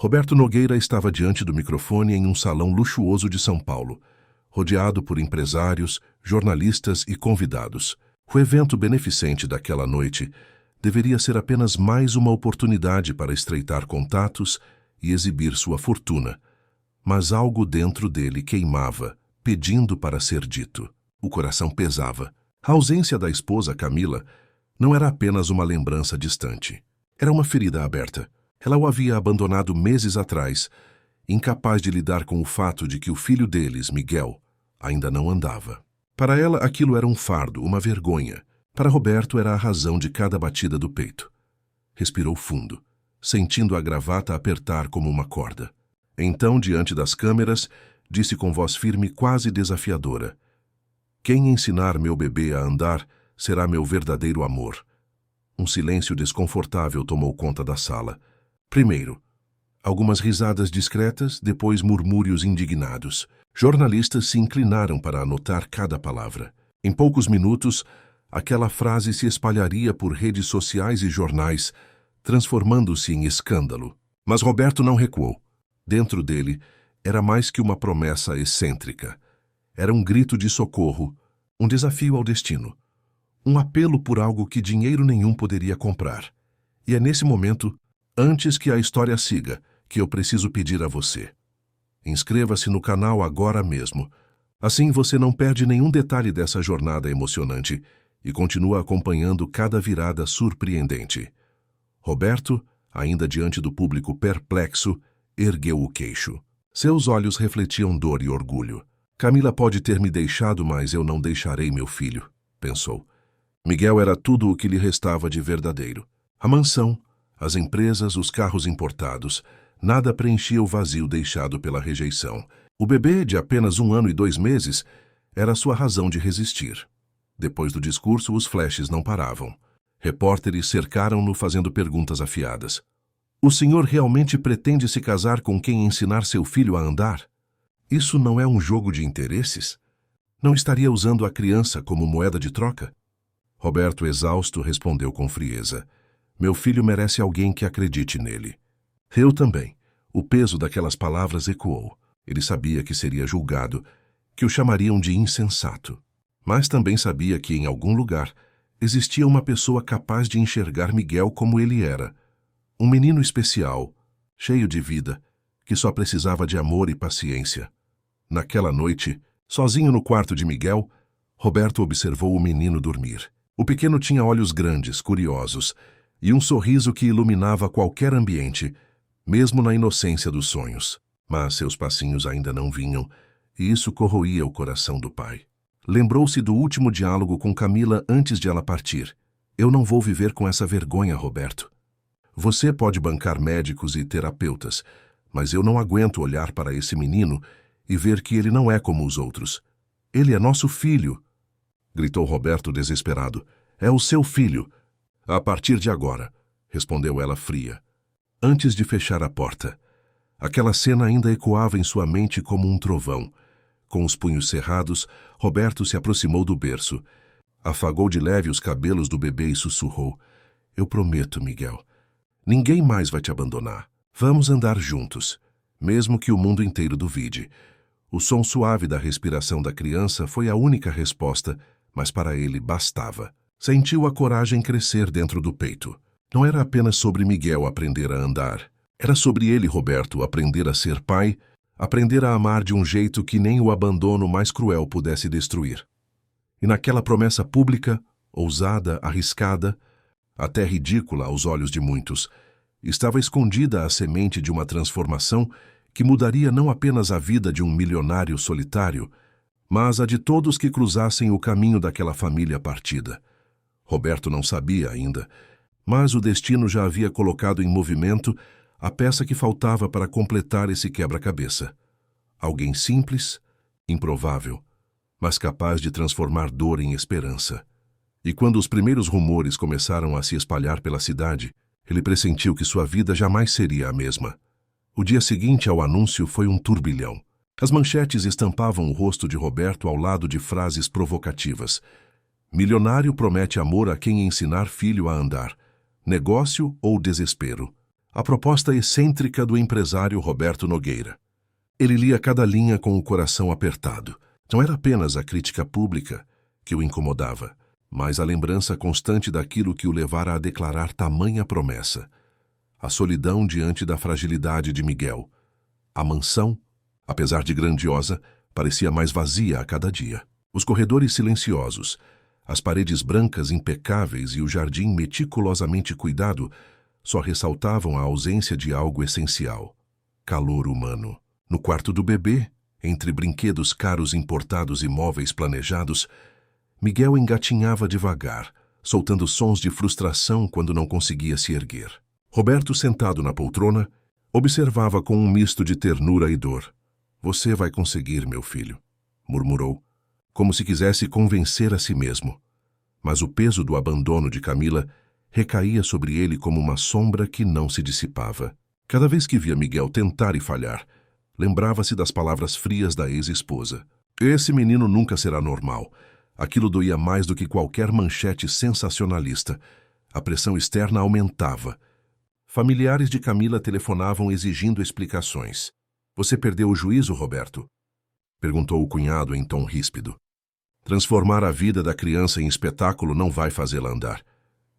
Roberto Nogueira estava diante do microfone em um salão luxuoso de São Paulo, rodeado por empresários, jornalistas e convidados. O evento beneficente daquela noite deveria ser apenas mais uma oportunidade para estreitar contatos e exibir sua fortuna. Mas algo dentro dele queimava, pedindo para ser dito. O coração pesava. A ausência da esposa Camila não era apenas uma lembrança distante. Era uma ferida aberta. Ela o havia abandonado meses atrás, incapaz de lidar com o fato de que o filho deles, Miguel, ainda não andava. Para ela, aquilo era um fardo, uma vergonha. Para Roberto, era a razão de cada batida do peito. Respirou fundo, sentindo a gravata apertar como uma corda. Então, diante das câmeras, disse com voz firme, quase desafiadora: "Quem ensinar meu bebê a andar será meu verdadeiro amor." Um silêncio desconfortável tomou conta da sala. Primeiro, algumas risadas discretas, depois murmúrios indignados. Jornalistas se inclinaram para anotar cada palavra. Em poucos minutos, aquela frase se espalharia por redes sociais e jornais, transformando-se em escândalo. Mas Roberto não recuou. Dentro dele, era mais que uma promessa excêntrica. Era um grito de socorro, um desafio ao destino, um apelo por algo que dinheiro nenhum poderia comprar. E é nesse momento, antes que a história siga, que eu preciso pedir a você: inscreva-se no canal agora mesmo. Assim você não perde nenhum detalhe dessa jornada emocionante e continua acompanhando cada virada surpreendente. Roberto, ainda diante do público perplexo, ergueu o queixo. Seus olhos refletiam dor e orgulho. Camila pode ter me deixado, mas eu não deixarei meu filho, pensou. Miguel era tudo o que lhe restava de verdadeiro. A mansão, as empresas, os carros importados, nada preenchia o vazio deixado pela rejeição. O bebê, de apenas 1 ano e 2 meses, era sua razão de resistir. Depois do discurso, os flashes não paravam. Repórteres cercaram-no fazendo perguntas afiadas. O senhor realmente pretende se casar com quem ensinar seu filho a andar? Isso não é um jogo de interesses? Não estaria usando a criança como moeda de troca? Roberto, exausto, respondeu com frieza: meu filho merece alguém que acredite nele. Eu também. O peso daquelas palavras ecoou. Ele sabia que seria julgado, que o chamariam de insensato. Mas também sabia que, em algum lugar, existia uma pessoa capaz de enxergar Miguel como ele era. Um menino especial, cheio de vida, que só precisava de amor e paciência. Naquela noite, sozinho no quarto de Miguel, Roberto observou o menino dormir. O pequeno tinha olhos grandes, curiosos, e um sorriso que iluminava qualquer ambiente, mesmo na inocência dos sonhos. Mas seus passinhos ainda não vinham, e isso corroía o coração do pai. Lembrou-se do último diálogo com Camila antes de ela partir. Eu não vou viver com essa vergonha, Roberto. Você pode bancar médicos e terapeutas, mas eu não aguento olhar para esse menino e ver que ele não é como os outros. Ele é nosso filho, gritou Roberto desesperado. É o seu filho. A partir de agora, respondeu ela fria. Antes de fechar a porta, aquela cena ainda ecoava em sua mente como um trovão. Com os punhos cerrados, Roberto se aproximou do berço. Afagou de leve os cabelos do bebê e sussurrou: eu prometo, Miguel. Ninguém mais vai te abandonar. Vamos andar juntos, mesmo que o mundo inteiro duvide. O som suave da respiração da criança foi a única resposta, mas para ele bastava. Sentiu a coragem crescer dentro do peito. Não era apenas sobre Miguel aprender a andar. Era sobre ele, Roberto, aprender a ser pai, aprender a amar de um jeito que nem o abandono mais cruel pudesse destruir. E naquela promessa pública, ousada, arriscada, até ridícula aos olhos de muitos, estava escondida a semente de uma transformação que mudaria não apenas a vida de um milionário solitário, mas a de todos que cruzassem o caminho daquela família partida. Roberto não sabia ainda, mas o destino já havia colocado em movimento a peça que faltava para completar esse quebra-cabeça. Alguém simples, improvável, mas capaz de transformar dor em esperança. E quando os primeiros rumores começaram a se espalhar pela cidade, ele pressentiu que sua vida jamais seria a mesma. O dia seguinte ao anúncio foi um turbilhão. As manchetes estampavam o rosto de Roberto ao lado de frases provocativas. Milionário promete amor a quem ensinar filho a andar. Negócio ou desespero? a proposta excêntrica do empresário Roberto Nogueira. Ele lia cada linha com o coração apertado. Não era apenas a crítica pública que o incomodava, mas a lembrança constante daquilo que o levara a declarar tamanha promessa. A solidão diante da fragilidade de Miguel. A mansão, apesar de grandiosa, parecia mais vazia a cada dia. Os corredores silenciosos, as paredes brancas impecáveis e o jardim meticulosamente cuidado só ressaltavam a ausência de algo essencial: calor humano. No quarto do bebê, entre brinquedos caros importados e móveis planejados, Miguel engatinhava devagar, soltando sons de frustração quando não conseguia se erguer. Roberto, sentado na poltrona, observava com um misto de ternura e dor. "Você vai conseguir, meu filho", murmurou, como se quisesse convencer a si mesmo. Mas o peso do abandono de Camila recaía sobre ele como uma sombra que não se dissipava. Cada vez que via Miguel tentar e falhar, lembrava-se das palavras frias da ex-esposa. "Esse menino nunca será normal." Aquilo doía mais do que qualquer manchete sensacionalista. A pressão externa aumentava. Familiares de Camila telefonavam exigindo explicações. "Você perdeu o juízo, Roberto?" perguntou o cunhado em tom ríspido. "Transformar a vida da criança em espetáculo não vai fazê-la andar."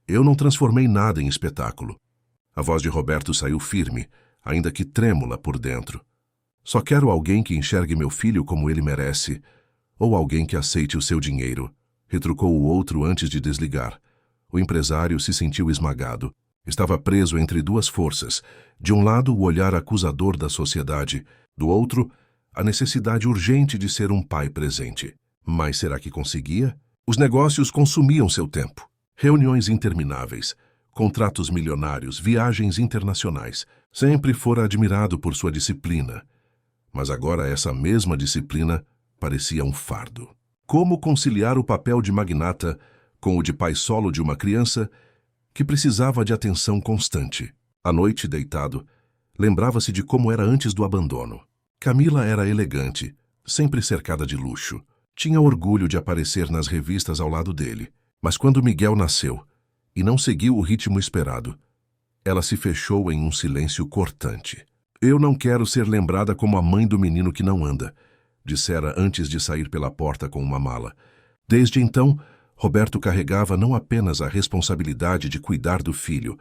"Eu não transformei nada em espetáculo." A voz de Roberto saiu firme, ainda que trêmula por dentro. "Só quero alguém que enxergue meu filho como ele merece, ou alguém que aceite o seu dinheiro", retrucou o outro antes de desligar. O empresário se sentiu esmagado. Estava preso entre duas forças. De um lado, o olhar acusador da sociedade. Do outro, a necessidade urgente de ser um pai presente. Mas será que conseguia? Os negócios consumiam seu tempo. Reuniões intermináveis, contratos milionários, viagens internacionais. Sempre fora admirado por sua disciplina. Mas agora essa mesma disciplina parecia um fardo. Como conciliar o papel de magnata com o de pai solo de uma criança que precisava de atenção constante? À noite, deitado, lembrava-se de como era antes do abandono. Camila era elegante, sempre cercada de luxo. Tinha orgulho de aparecer nas revistas ao lado dele. Mas quando Miguel nasceu e não seguiu o ritmo esperado, ela se fechou em um silêncio cortante. "Eu não quero ser lembrada como a mãe do menino que não anda", dissera antes de sair pela porta com uma mala. Desde então, Roberto carregava não apenas a responsabilidade de cuidar do filho,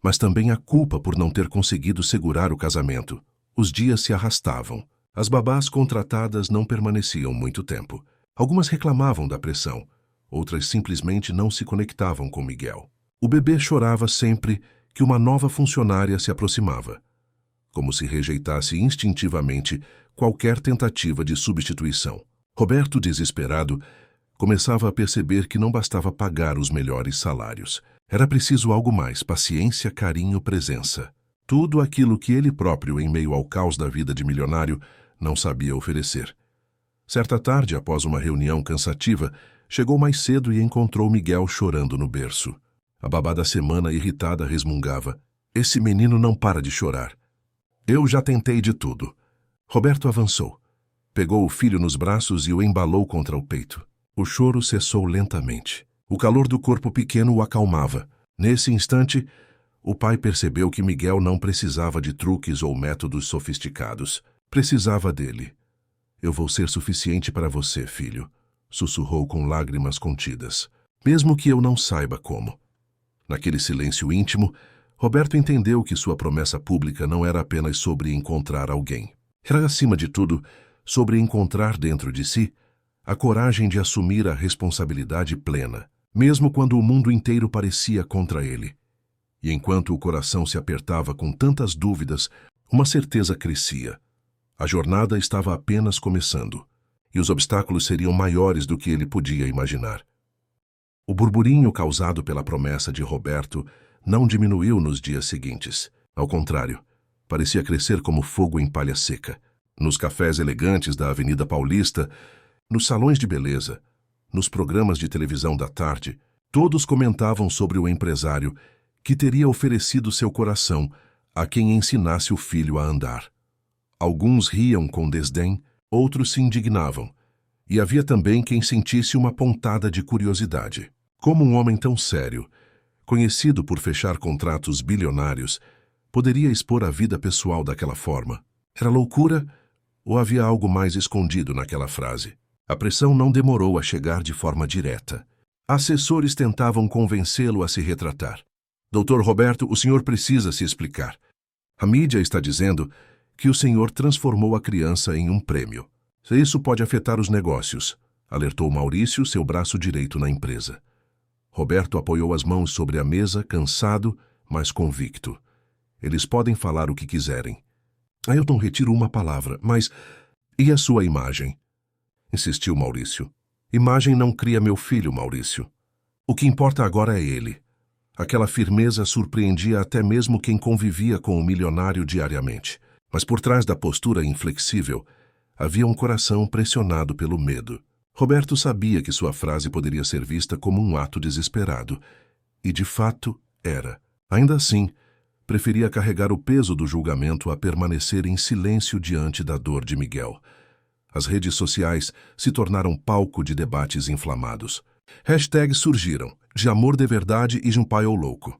mas também a culpa por não ter conseguido segurar o casamento. Os dias se arrastavam. As babás contratadas não permaneciam muito tempo. Algumas reclamavam da pressão, outras simplesmente não se conectavam com Miguel. O bebê chorava sempre que uma nova funcionária se aproximava, como se rejeitasse instintivamente qualquer tentativa de substituição. Roberto, desesperado, começava a perceber que não bastava pagar os melhores salários. Era preciso algo mais: paciência, carinho, presença. Tudo aquilo que ele próprio, em meio ao caos da vida de milionário, não sabia oferecer. Certa tarde, após uma reunião cansativa, chegou mais cedo e encontrou Miguel chorando no berço. A babá da semana, irritada, resmungava: "Esse menino não para de chorar." "Eu já tentei de tudo." Roberto avançou. Pegou o filho nos braços e o embalou contra o peito. O choro cessou lentamente. O calor do corpo pequeno o acalmava. Nesse instante, o pai percebeu que Miguel não precisava de truques ou métodos sofisticados. Precisava dele. "Eu vou ser suficiente para você, filho", sussurrou com lágrimas contidas. "Mesmo que eu não saiba como." Naquele silêncio íntimo, Roberto entendeu que sua promessa pública não era apenas sobre encontrar alguém. Era, acima de tudo, sobre encontrar dentro de si a coragem de assumir a responsabilidade plena, mesmo quando o mundo inteiro parecia contra ele. E enquanto o coração se apertava com tantas dúvidas, uma certeza crescia. A jornada estava apenas começando, e os obstáculos seriam maiores do que ele podia imaginar. O burburinho causado pela promessa de Roberto não diminuiu nos dias seguintes. Ao contrário, parecia crescer como fogo em palha seca. Nos cafés elegantes da Avenida Paulista, nos salões de beleza, nos programas de televisão da tarde, todos comentavam sobre o empresário que teria oferecido seu coração a quem ensinasse o filho a andar. Alguns riam com desdém, outros se indignavam, e havia também quem sentisse uma pontada de curiosidade. Como um homem tão sério, conhecido por fechar contratos bilionários, poderia expor a vida pessoal daquela forma? Era loucura ou havia algo mais escondido naquela frase? A pressão não demorou a chegar de forma direta. Assessores tentavam convencê-lo a se retratar. Dr. Roberto, o senhor precisa se explicar. A mídia está dizendo que o senhor transformou a criança em um prêmio. Isso pode afetar os negócios, alertou Maurício, seu braço direito na empresa. Roberto apoiou as mãos sobre a mesa, cansado, mas convicto. Eles podem falar o que quiserem. Ailton retiro uma palavra, mas... E a sua imagem? Insistiu Maurício. Imagem não cria meu filho, Maurício. O que importa agora é ele. Aquela firmeza surpreendia até mesmo quem convivia com o milionário diariamente. Mas por trás da postura inflexível, havia um coração pressionado pelo medo. Roberto sabia que sua frase poderia ser vista como um ato desesperado. E de fato era. Ainda assim, preferia carregar o peso do julgamento a permanecer em silêncio diante da dor de Miguel. As redes sociais se tornaram palco de debates inflamados. Hashtags surgiram, de amor de verdade e de um pai ou louco.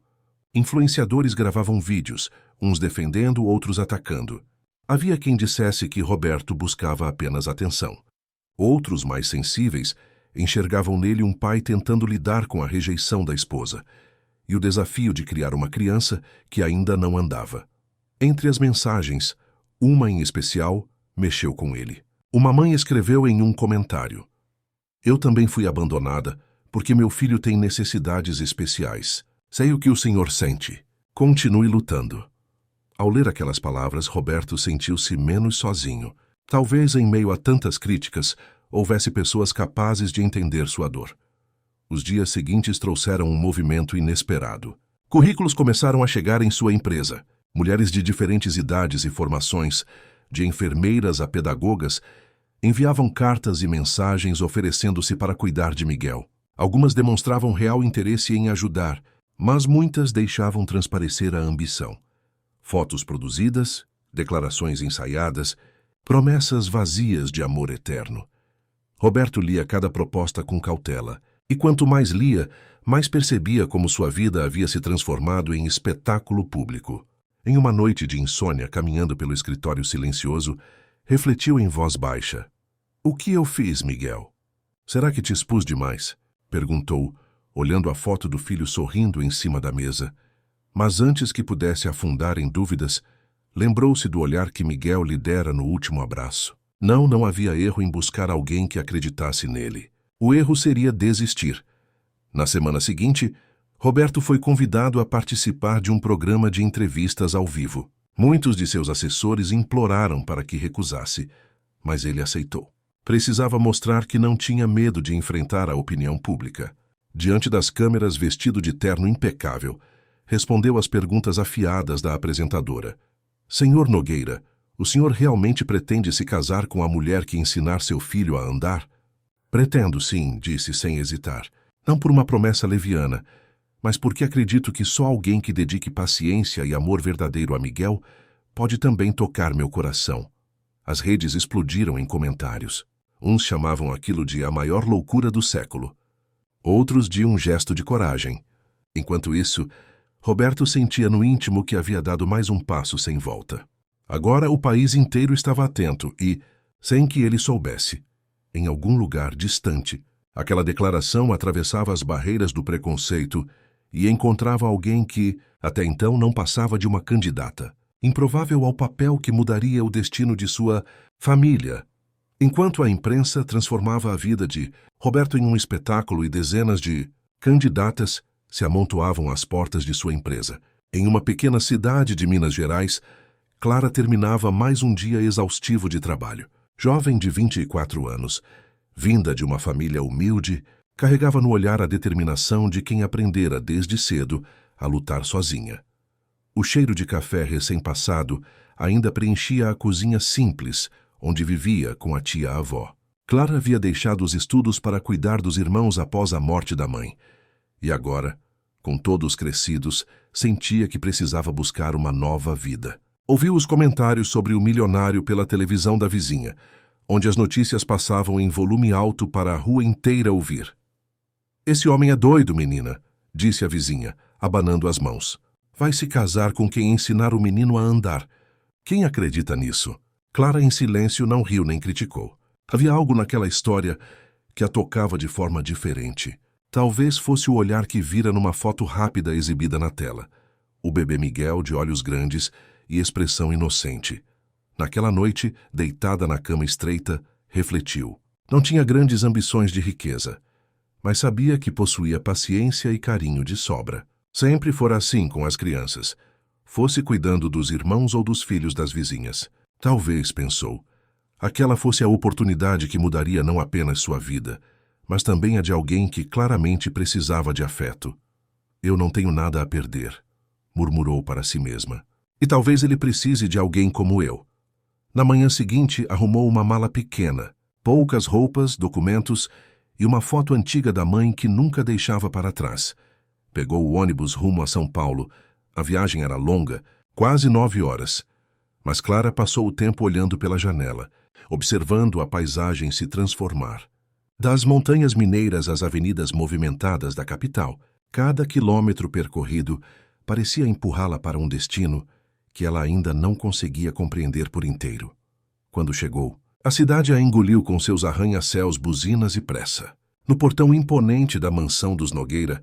Influenciadores gravavam vídeos, uns defendendo, outros atacando. Havia quem dissesse que Roberto buscava apenas atenção. Outros, mais sensíveis, enxergavam nele um pai tentando lidar com a rejeição da esposa e o desafio de criar uma criança que ainda não andava. Entre as mensagens, uma em especial mexeu com ele. Uma mãe escreveu em um comentário: "Eu também fui abandonada porque meu filho tem necessidades especiais. Sei o que o senhor sente. Continue lutando." Ao ler aquelas palavras, Roberto sentiu-se menos sozinho. Talvez em meio a tantas críticas, houvesse pessoas capazes de entender sua dor. Os dias seguintes trouxeram um movimento inesperado. Currículos começaram a chegar em sua empresa. Mulheres de diferentes idades e formações, de enfermeiras a pedagogas, enviavam cartas e mensagens oferecendo-se para cuidar de Miguel. Algumas demonstravam real interesse em ajudar, mas muitas deixavam transparecer a ambição. Fotos produzidas, declarações ensaiadas, promessas vazias de amor eterno. Roberto lia cada proposta com cautela, e quanto mais lia, mais percebia como sua vida havia se transformado em espetáculo público. Em uma noite de insônia, caminhando pelo escritório silencioso, refletiu em voz baixa: "O que eu fiz, Miguel? Será que te expus demais?" perguntou, olhando a foto do filho sorrindo em cima da mesa. Mas antes que pudesse afundar em dúvidas, lembrou-se do olhar que Miguel lhe dera no último abraço. Não havia erro em buscar alguém que acreditasse nele. O erro seria desistir. Na semana seguinte, Roberto foi convidado a participar de um programa de entrevistas ao vivo. Muitos de seus assessores imploraram para que recusasse, mas ele aceitou. Precisava mostrar que não tinha medo de enfrentar a opinião pública. Diante das câmeras, vestido de terno impecável, respondeu às perguntas afiadas da apresentadora. "Senhor Nogueira, o senhor realmente pretende se casar com a mulher que ensinar seu filho a andar?" "Pretendo, sim", disse sem hesitar. "Não por uma promessa leviana, mas porque acredito que só alguém que dedique paciência e amor verdadeiro a Miguel pode também tocar meu coração." As redes explodiram em comentários. Uns chamavam aquilo de a maior loucura do século. Outros de um gesto de coragem. Enquanto isso, Roberto sentia no íntimo que havia dado mais um passo sem volta. Agora o país inteiro estava atento e, sem que ele soubesse, em algum lugar distante, aquela declaração atravessava as barreiras do preconceito e encontrava alguém que, até então, não passava de uma candidata, improvável ao papel que mudaria o destino de sua família. Enquanto a imprensa transformava a vida de Roberto em um espetáculo e dezenas de candidatas se amontoavam às portas de sua empresa. Em uma pequena cidade de Minas Gerais, Clara terminava mais um dia exaustivo de trabalho. Jovem de 24 anos, vinda de uma família humilde, carregava no olhar a determinação de quem aprendera desde cedo a lutar sozinha. O cheiro de café recém-passado ainda preenchia a cozinha simples, onde vivia com a tia-avó. Clara havia deixado os estudos para cuidar dos irmãos após a morte da mãe. E agora, com todos crescidos, sentia que precisava buscar uma nova vida. Ouviu os comentários sobre o milionário pela televisão da vizinha, onde as notícias passavam em volume alto para a rua inteira ouvir. "Esse homem é doido, menina", disse a vizinha, abanando as mãos. Vai se casar com quem ensinar o menino a andar. Quem acredita nisso? Clara, em silêncio, não riu nem criticou. Havia algo naquela história que a tocava de forma diferente. Talvez fosse o olhar que vira numa foto rápida exibida na tela. O bebê Miguel, de olhos grandes e expressão inocente. Naquela noite, deitada na cama estreita, refletiu. Não tinha grandes ambições de riqueza, mas sabia que possuía paciência e carinho de sobra. Sempre fora assim com as crianças, fosse cuidando dos irmãos ou dos filhos das vizinhas. Talvez, pensou, aquela fosse a oportunidade que mudaria não apenas sua vida, mas também a de alguém que claramente precisava de afeto. Eu não tenho nada a perder, murmurou para si mesma. E talvez ele precise de alguém como eu. Na manhã seguinte, arrumou uma mala pequena, poucas roupas, documentos e uma foto antiga da mãe que nunca deixava para trás. Pegou o ônibus rumo a São Paulo. A viagem era longa, quase 9 horas. Mas Clara passou o tempo olhando pela janela, observando a paisagem se transformar. Das montanhas mineiras às avenidas movimentadas da capital, cada quilômetro percorrido parecia empurrá-la para um destino que ela ainda não conseguia compreender por inteiro. Quando chegou, a cidade a engoliu com seus arranha-céus, buzinas e pressa. No portão imponente da mansão dos Nogueira,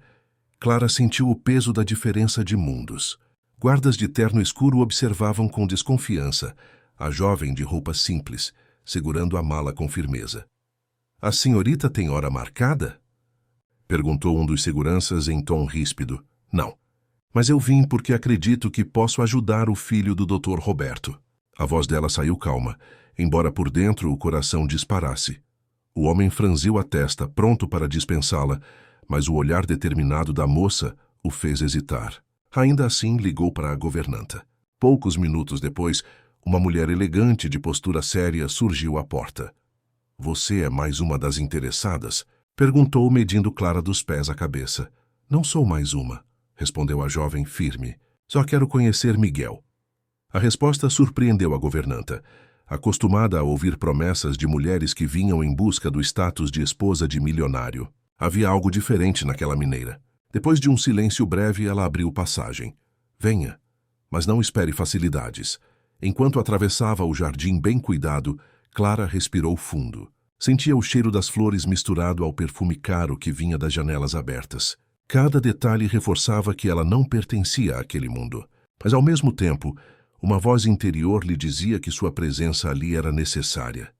Clara sentiu o peso da diferença de mundos. Guardas de terno escuro observavam com desconfiança a jovem de roupa simples, segurando a mala com firmeza. "A senhorita tem hora marcada?" perguntou um dos seguranças em tom ríspido. "Não, mas eu vim porque acredito que posso ajudar o filho do Dr. Roberto." A voz dela saiu calma, embora por dentro o coração disparasse. O homem franziu a testa, pronto para dispensá-la, mas o olhar determinado da moça o fez hesitar. Ainda assim, ligou para a governanta. Poucos minutos depois, uma mulher elegante de postura séria surgiu à porta. "Você é mais uma das interessadas?" perguntou, medindo Clara dos pés à cabeça. "Não sou mais uma", respondeu a jovem firme. "Só quero conhecer Miguel." A resposta surpreendeu a governanta, acostumada a ouvir promessas de mulheres que vinham em busca do status de esposa de milionário. Havia algo diferente naquela mineira. Depois de um silêncio breve, ela abriu passagem. "Venha, mas não espere facilidades." Enquanto atravessava o jardim bem cuidado, Clara respirou fundo. Sentia o cheiro das flores misturado ao perfume caro que vinha das janelas abertas. Cada detalhe reforçava que ela não pertencia àquele mundo. Mas, ao mesmo tempo, uma voz interior lhe dizia que sua presença ali era necessária.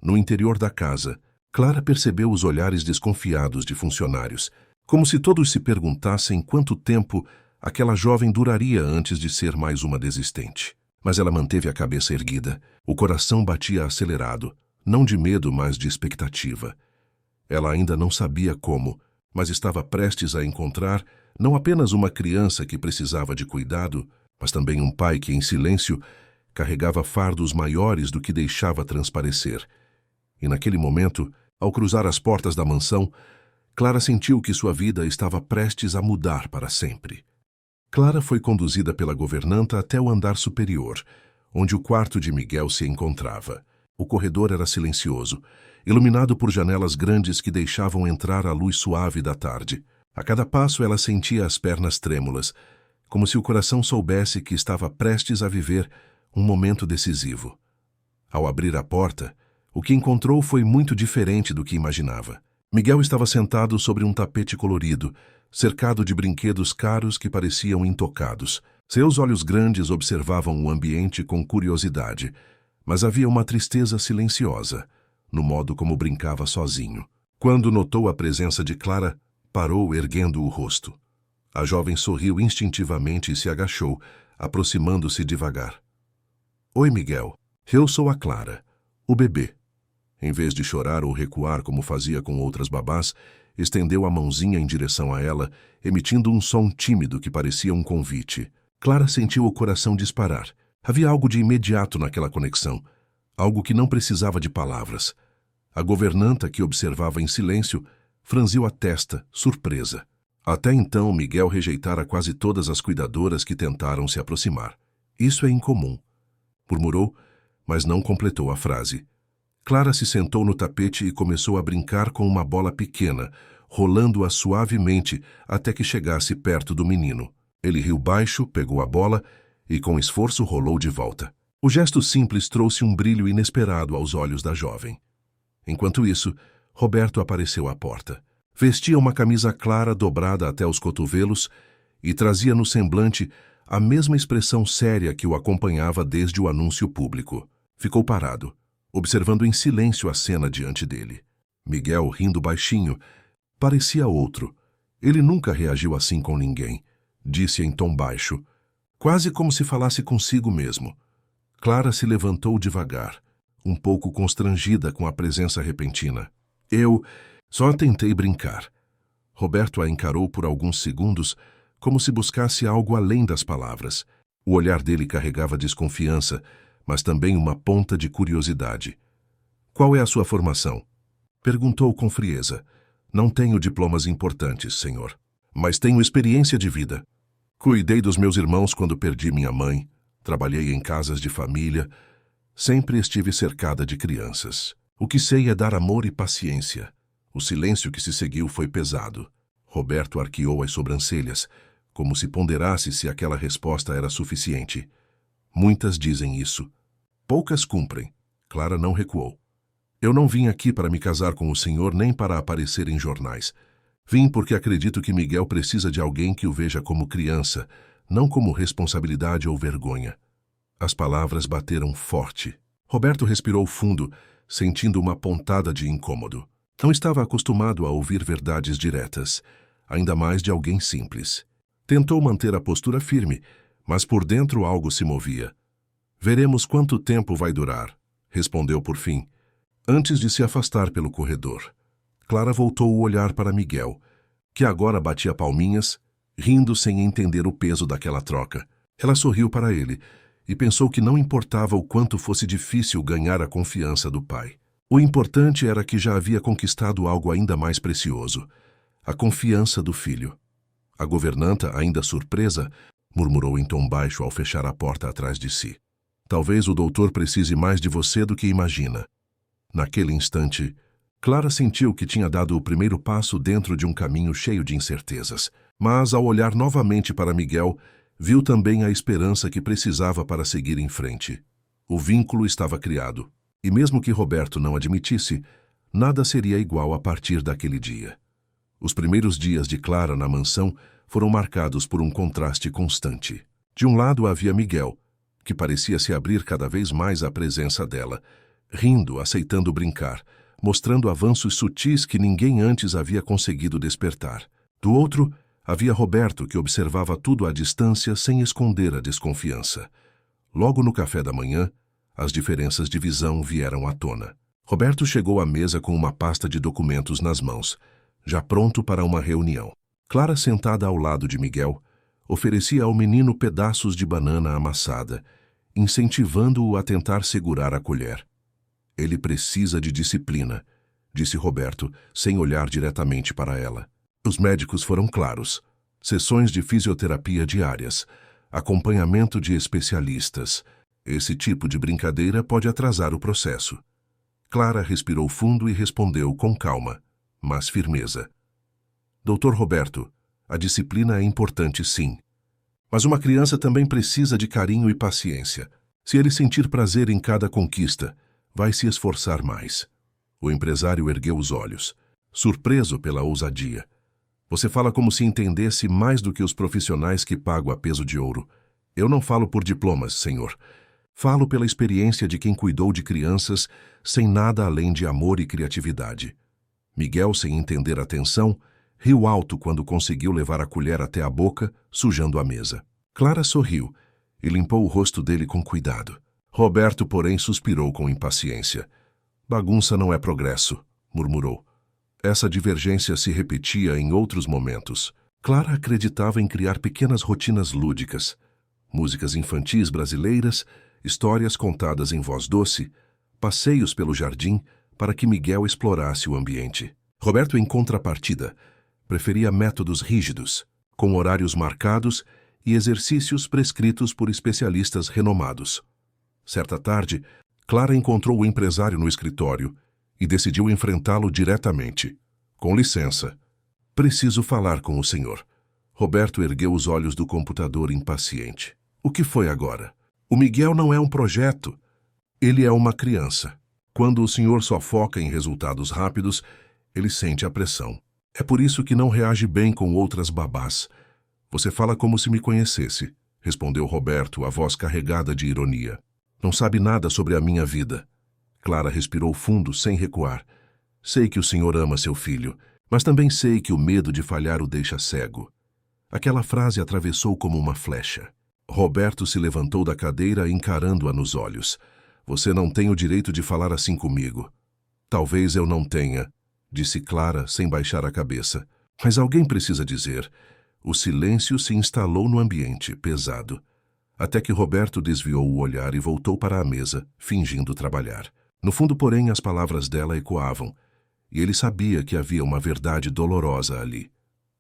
No interior da casa, Clara percebeu os olhares desconfiados de funcionários, como se todos se perguntassem quanto tempo aquela jovem duraria antes de ser mais uma desistente. Mas ela manteve a cabeça erguida. O coração batia acelerado, não de medo, mas de expectativa. Ela ainda não sabia como, mas estava prestes a encontrar não apenas uma criança que precisava de cuidado, mas também um pai que, em silêncio, carregava fardos maiores do que deixava transparecer. E naquele momento, ao cruzar as portas da mansão, Clara sentiu que sua vida estava prestes a mudar para sempre. Clara foi conduzida pela governanta até o andar superior, onde o quarto de Miguel se encontrava. O corredor era silencioso, iluminado por janelas grandes que deixavam entrar a luz suave da tarde. A cada passo ela sentia as pernas trêmulas, como se o coração soubesse que estava prestes a viver um momento decisivo. Ao abrir a porta, o que encontrou foi muito diferente do que imaginava. Miguel estava sentado sobre um tapete colorido, cercado de brinquedos caros que pareciam intocados. Seus olhos grandes observavam o ambiente com curiosidade, mas havia uma tristeza silenciosa no modo como brincava sozinho. Quando notou a presença de Clara, parou erguendo o rosto. A jovem sorriu instintivamente e se agachou, aproximando-se devagar. "Oi, Miguel. Eu sou a Clara, o bebê." Em vez de chorar ou recuar como fazia com outras babás, estendeu a mãozinha em direção a ela, emitindo um som tímido que parecia um convite. Clara sentiu o coração disparar. Havia algo de imediato naquela conexão, algo que não precisava de palavras. A governanta, que observava em silêncio, franziu a testa, surpresa. Até então, Miguel rejeitara quase todas as cuidadoras que tentaram se aproximar. "Isso é incomum", murmurou, mas não completou a frase. Clara se sentou no tapete e começou a brincar com uma bola pequena, rolando-a suavemente até que chegasse perto do menino. Ele riu baixo, pegou a bola e com esforço rolou de volta. O gesto simples trouxe um brilho inesperado aos olhos da jovem. Enquanto isso, Roberto apareceu à porta. Vestia uma camisa clara dobrada até os cotovelos e trazia no semblante a mesma expressão séria que o acompanhava desde o anúncio público. Ficou parado, observando em silêncio a cena diante dele. Miguel, rindo baixinho, parecia outro. Ele nunca reagiu assim com ninguém, disse em tom baixo, quase como se falasse consigo mesmo. Clara se levantou devagar, um pouco constrangida com a presença repentina. Eu só tentei brincar. Roberto a encarou por alguns segundos, como se buscasse algo além das palavras. O olhar dele carregava desconfiança, mas também uma ponta de curiosidade. Qual é a sua formação? Perguntou com frieza. Não tenho diplomas importantes, senhor, mas tenho experiência de vida. Cuidei dos meus irmãos quando perdi minha mãe, trabalhei em casas de família, sempre estive cercada de crianças. O que sei é dar amor e paciência. O silêncio que se seguiu foi pesado. Roberto arqueou as sobrancelhas, como se ponderasse se aquela resposta era suficiente. Muitas dizem isso. Poucas cumprem. Clara não recuou. Eu não vim aqui para me casar com o senhor nem para aparecer em jornais. Vim porque acredito que Miguel precisa de alguém que o veja como criança, não como responsabilidade ou vergonha. As palavras bateram forte. Roberto respirou fundo, sentindo uma pontada de incômodo. Não estava acostumado a ouvir verdades diretas, ainda mais de alguém simples. Tentou manter a postura firme, mas por dentro algo se movia. Veremos quanto tempo vai durar, respondeu por fim, antes de se afastar pelo corredor. Clara voltou o olhar para Miguel, que agora batia palminhas, rindo sem entender o peso daquela troca. Ela sorriu para ele e pensou que não importava o quanto fosse difícil ganhar a confiança do pai. O importante era que já havia conquistado algo ainda mais precioso, a confiança do filho. A governanta, ainda surpresa, murmurou em tom baixo ao fechar a porta atrás de si. Talvez o doutor precise mais de você do que imagina. Naquele instante, Clara sentiu que tinha dado o primeiro passo dentro de um caminho cheio de incertezas, mas ao olhar novamente para Miguel, viu também a esperança que precisava para seguir em frente. O vínculo estava criado, e mesmo que Roberto não admitisse, nada seria igual a partir daquele dia. Os primeiros dias de Clara na mansão foram marcados por um contraste constante. De um lado havia Miguel, que parecia se abrir cada vez mais à presença dela, rindo, aceitando brincar, mostrando avanços sutis que ninguém antes havia conseguido despertar. Do outro, havia Roberto, que observava tudo à distância sem esconder a desconfiança. Logo no café da manhã, as diferenças de visão vieram à tona. Roberto chegou à mesa com uma pasta de documentos nas mãos, já pronto para uma reunião. Clara, sentada ao lado de Miguel, oferecia ao menino pedaços de banana amassada, incentivando-o a tentar segurar a colher. Ele precisa de disciplina, disse Roberto, sem olhar diretamente para ela. Os médicos foram claros. Sessões de fisioterapia diárias, acompanhamento de especialistas. Esse tipo de brincadeira pode atrasar o processo. Clara respirou fundo e respondeu com calma, mas firmeza. Doutor Roberto, a disciplina é importante sim. Mas uma criança também precisa de carinho e paciência. Se ele sentir prazer em cada conquista, vai se esforçar mais. O empresário ergueu os olhos, surpreso pela ousadia. Você fala como se entendesse mais do que os profissionais que pago a peso de ouro. Eu não falo por diplomas, senhor. Falo pela experiência de quem cuidou de crianças sem nada além de amor e criatividade. Miguel, sem entender a tensão, riu alto quando conseguiu levar a colher até a boca, sujando a mesa. Clara sorriu e limpou o rosto dele com cuidado. Roberto, porém, suspirou com impaciência. Bagunça não é progresso, murmurou. Essa divergência se repetia em outros momentos. Clara acreditava em criar pequenas rotinas lúdicas, músicas infantis brasileiras, histórias contadas em voz doce, passeios pelo jardim para que Miguel explorasse o ambiente. Roberto, em contrapartida, preferia métodos rígidos, com horários marcados e exercícios prescritos por especialistas renomados. Certa tarde, Clara encontrou o empresário no escritório e decidiu enfrentá-lo diretamente. Com licença. Preciso falar com o senhor. Roberto ergueu os olhos do computador impaciente. O que foi agora? O Miguel não é um projeto. Ele é uma criança. Quando o senhor só foca em resultados rápidos, ele sente a pressão. É por isso que não reage bem com outras babás. Você fala como se me conhecesse, respondeu Roberto, a voz carregada de ironia. Não sabe nada sobre a minha vida. Clara respirou fundo, sem recuar. Sei que o senhor ama seu filho, mas também sei que o medo de falhar o deixa cego. Aquela frase atravessou como uma flecha. Roberto se levantou da cadeira, encarando-a nos olhos. Você não tem o direito de falar assim comigo. Talvez eu não tenha, disse Clara, sem baixar a cabeça. Mas alguém precisa dizer. O silêncio se instalou no ambiente, pesado. Até que Roberto desviou o olhar e voltou para a mesa, fingindo trabalhar. No fundo, porém, as palavras dela ecoavam, e ele sabia que havia uma verdade dolorosa ali.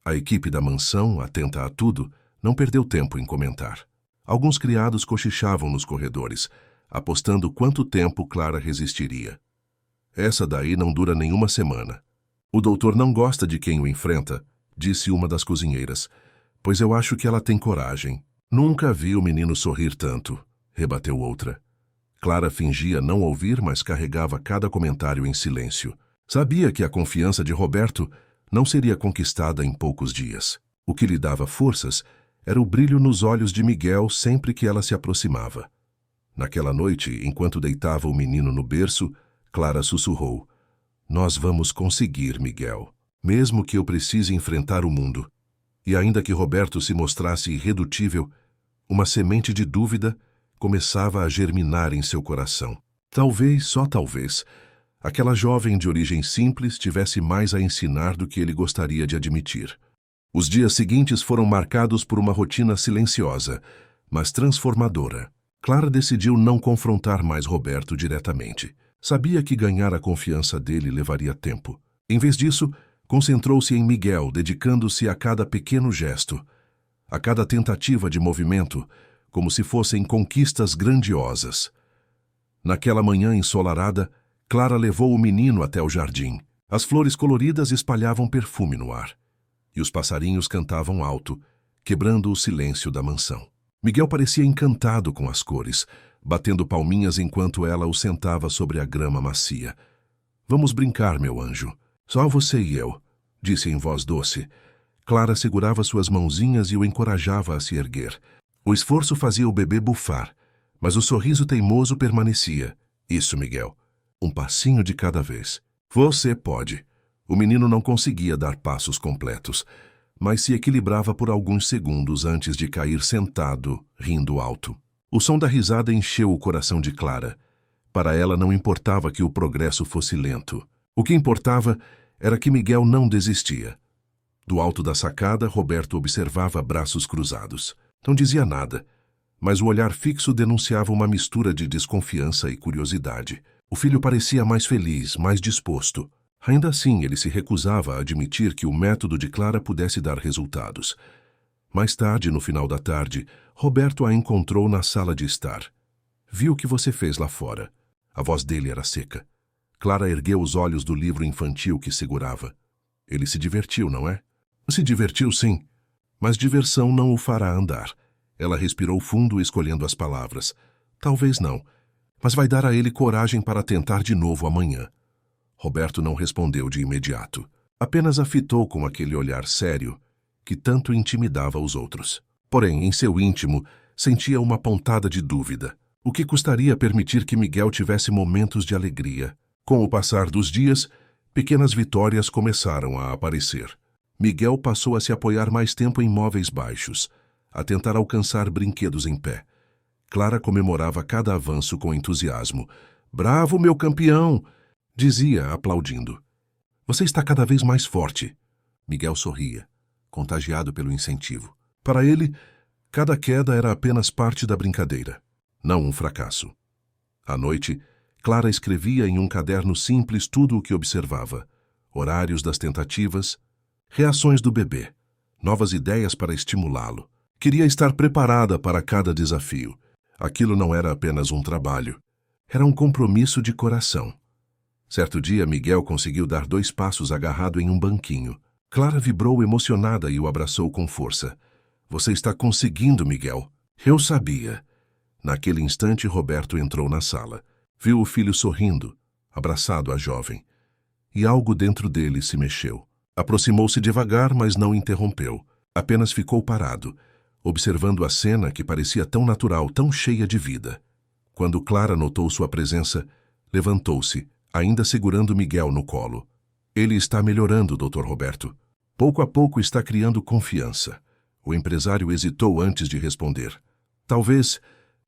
A equipe da mansão, atenta a tudo, não perdeu tempo em comentar. Alguns criados cochichavam nos corredores, apostando quanto tempo Clara resistiria. Essa daí não dura nenhuma semana. O doutor não gosta de quem o enfrenta, disse uma das cozinheiras, pois eu acho que ela tem coragem. Nunca vi o menino sorrir tanto, rebateu outra. Clara fingia não ouvir, mas carregava cada comentário em silêncio. Sabia que a confiança de Roberto não seria conquistada em poucos dias. O que lhe dava forças era o brilho nos olhos de Miguel sempre que ela se aproximava. Naquela noite, enquanto deitava o menino no berço, Clara sussurrou. Nós vamos conseguir, Miguel. Mesmo que eu precise enfrentar o mundo. E ainda que Roberto se mostrasse irredutível, uma semente de dúvida começava a germinar em seu coração. Talvez, só talvez, aquela jovem de origem simples tivesse mais a ensinar do que ele gostaria de admitir. Os dias seguintes foram marcados por uma rotina silenciosa, mas transformadora. Clara decidiu não confrontar mais Roberto diretamente. Sabia que ganhar a confiança dele levaria tempo. Em vez disso, concentrou-se em Miguel, dedicando-se a cada pequeno gesto, a cada tentativa de movimento, como se fossem conquistas grandiosas. Naquela manhã ensolarada, Clara levou o menino até o jardim. As flores coloridas espalhavam perfume no ar, e os passarinhos cantavam alto, quebrando o silêncio da mansão. Miguel parecia encantado com as cores, batendo palminhas enquanto ela o sentava sobre a grama macia. Vamos brincar, meu anjo. Só você e eu, disse em voz doce. Clara segurava suas mãozinhas e o encorajava a se erguer. O esforço fazia o bebê bufar, mas o sorriso teimoso permanecia. Isso, Miguel. Um passinho de cada vez. Você pode. O menino não conseguia dar passos completos, mas se equilibrava por alguns segundos antes de cair sentado, rindo alto. O som da risada encheu o coração de Clara. Para ela não importava que o progresso fosse lento. O que importava era que Miguel não desistia. Do alto da sacada, Roberto observava braços cruzados. Não dizia nada, mas o olhar fixo denunciava uma mistura de desconfiança e curiosidade. O filho parecia mais feliz, mais disposto. Ainda assim, ele se recusava a admitir que o método de Clara pudesse dar resultados. Mais tarde, no final da tarde, Roberto a encontrou na sala de estar. Viu o que você fez lá fora. A voz dele era seca. Clara ergueu os olhos do livro infantil que segurava. Ele se divertiu, não é? Se divertiu, sim. Mas diversão não o fará andar. Ela respirou fundo, escolhendo as palavras. Talvez não, mas vai dar a ele coragem para tentar de novo amanhã. Roberto não respondeu de imediato. Apenas a fitou com aquele olhar sério que tanto intimidava os outros. Porém, em seu íntimo, sentia uma pontada de dúvida. O que custaria permitir que Miguel tivesse momentos de alegria? Com o passar dos dias, pequenas vitórias começaram a aparecer. Miguel passou a se apoiar mais tempo em móveis baixos, a tentar alcançar brinquedos em pé. Clara comemorava cada avanço com entusiasmo. "Bravo, meu campeão!" dizia, aplaudindo. "Você está cada vez mais forte." Miguel sorria, contagiado pelo incentivo. Para ele, cada queda era apenas parte da brincadeira, não um fracasso. À noite, Clara escrevia em um caderno simples tudo o que observava. Horários das tentativas, reações do bebê, novas ideias para estimulá-lo. Queria estar preparada para cada desafio. Aquilo não era apenas um trabalho, era um compromisso de coração. Certo dia, Miguel conseguiu dar 2 passos agarrado em um banquinho. Clara vibrou emocionada e o abraçou com força. Você está conseguindo, Miguel. Eu sabia. Naquele instante, Roberto entrou na sala. Viu o filho sorrindo, abraçado à jovem. E algo dentro dele se mexeu. Aproximou-se devagar, mas não interrompeu. Apenas ficou parado, observando a cena que parecia tão natural, tão cheia de vida. Quando Clara notou sua presença, levantou-se, ainda segurando Miguel no colo. Ele está melhorando, Dr. Roberto. Pouco a pouco está criando confiança. O empresário hesitou antes de responder. Talvez,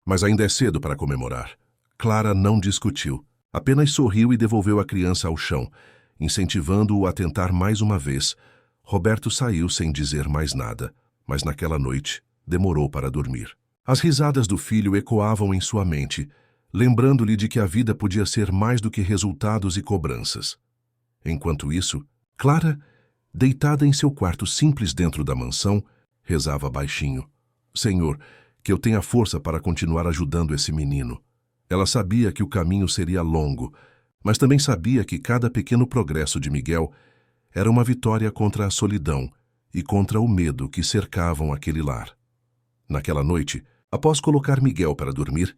mas ainda é cedo para comemorar. Clara não discutiu, apenas sorriu e devolveu a criança ao chão, incentivando-o a tentar mais uma vez. Roberto saiu sem dizer mais nada, mas naquela noite demorou para dormir. As risadas do filho ecoavam em sua mente, lembrando-lhe de que a vida podia ser mais do que resultados e cobranças. Enquanto isso, Clara, deitada em seu quarto simples dentro da mansão, rezava baixinho. Senhor, que eu tenha força para continuar ajudando esse menino. Ela sabia que o caminho seria longo, mas também sabia que cada pequeno progresso de Miguel era uma vitória contra a solidão e contra o medo que cercavam aquele lar. Naquela noite, após colocar Miguel para dormir,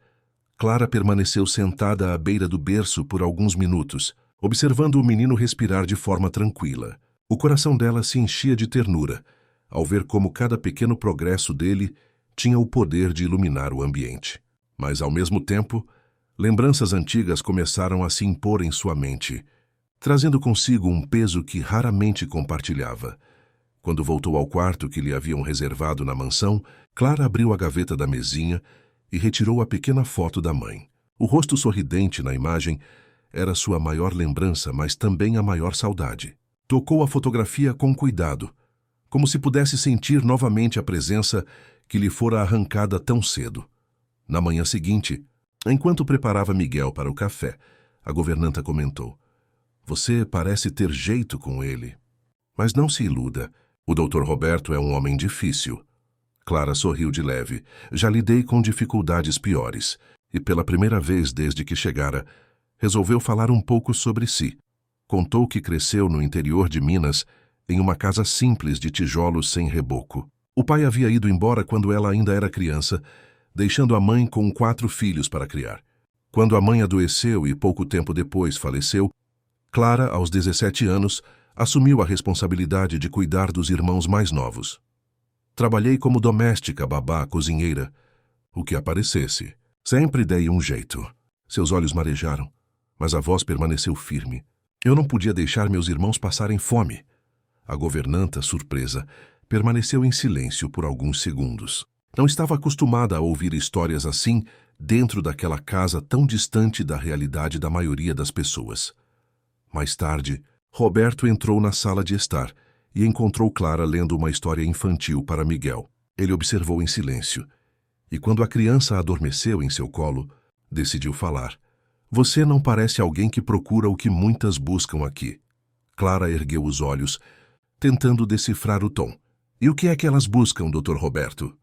Clara permaneceu sentada à beira do berço por alguns minutos, observando o menino respirar de forma tranquila. O coração dela se enchia de ternura, ao ver como cada pequeno progresso dele tinha o poder de iluminar o ambiente. Mas, ao mesmo tempo, lembranças antigas começaram a se impor em sua mente, trazendo consigo um peso que raramente compartilhava. Quando voltou ao quarto que lhe haviam reservado na mansão, Clara abriu a gaveta da mesinha e retirou a pequena foto da mãe. O rosto sorridente na imagem era sua maior lembrança, mas também a maior saudade. Tocou a fotografia com cuidado, como se pudesse sentir novamente a presença que lhe fora arrancada tão cedo. Na manhã seguinte, enquanto preparava Miguel para o café, a governanta comentou: Você parece ter jeito com ele. Mas não se iluda, o Dr. Roberto é um homem difícil. Clara sorriu de leve. Já lidei com dificuldades piores, e pela primeira vez desde que chegara, resolveu falar um pouco sobre si. Contou que cresceu no interior de Minas, em uma casa simples de tijolos sem reboco. O pai havia ido embora quando ela ainda era criança, deixando a mãe com 4 filhos para criar. Quando a mãe adoeceu e pouco tempo depois faleceu, Clara, aos 17 anos, assumiu a responsabilidade de cuidar dos irmãos mais novos. Trabalhei como doméstica, babá, cozinheira, o que aparecesse. Sempre dei um jeito. Seus olhos marejaram, mas a voz permaneceu firme. Eu não podia deixar meus irmãos passarem fome. A governanta, surpresa, permaneceu em silêncio por alguns segundos. Não estava acostumada a ouvir histórias assim dentro daquela casa tão distante da realidade da maioria das pessoas. Mais tarde, Roberto entrou na sala de estar e encontrou Clara lendo uma história infantil para Miguel. Ele observou em silêncio, e quando a criança adormeceu em seu colo, decidiu falar. Você não parece alguém que procura o que muitas buscam aqui. Clara ergueu os olhos, tentando decifrar o tom. E o que é que elas buscam, Dr. Roberto?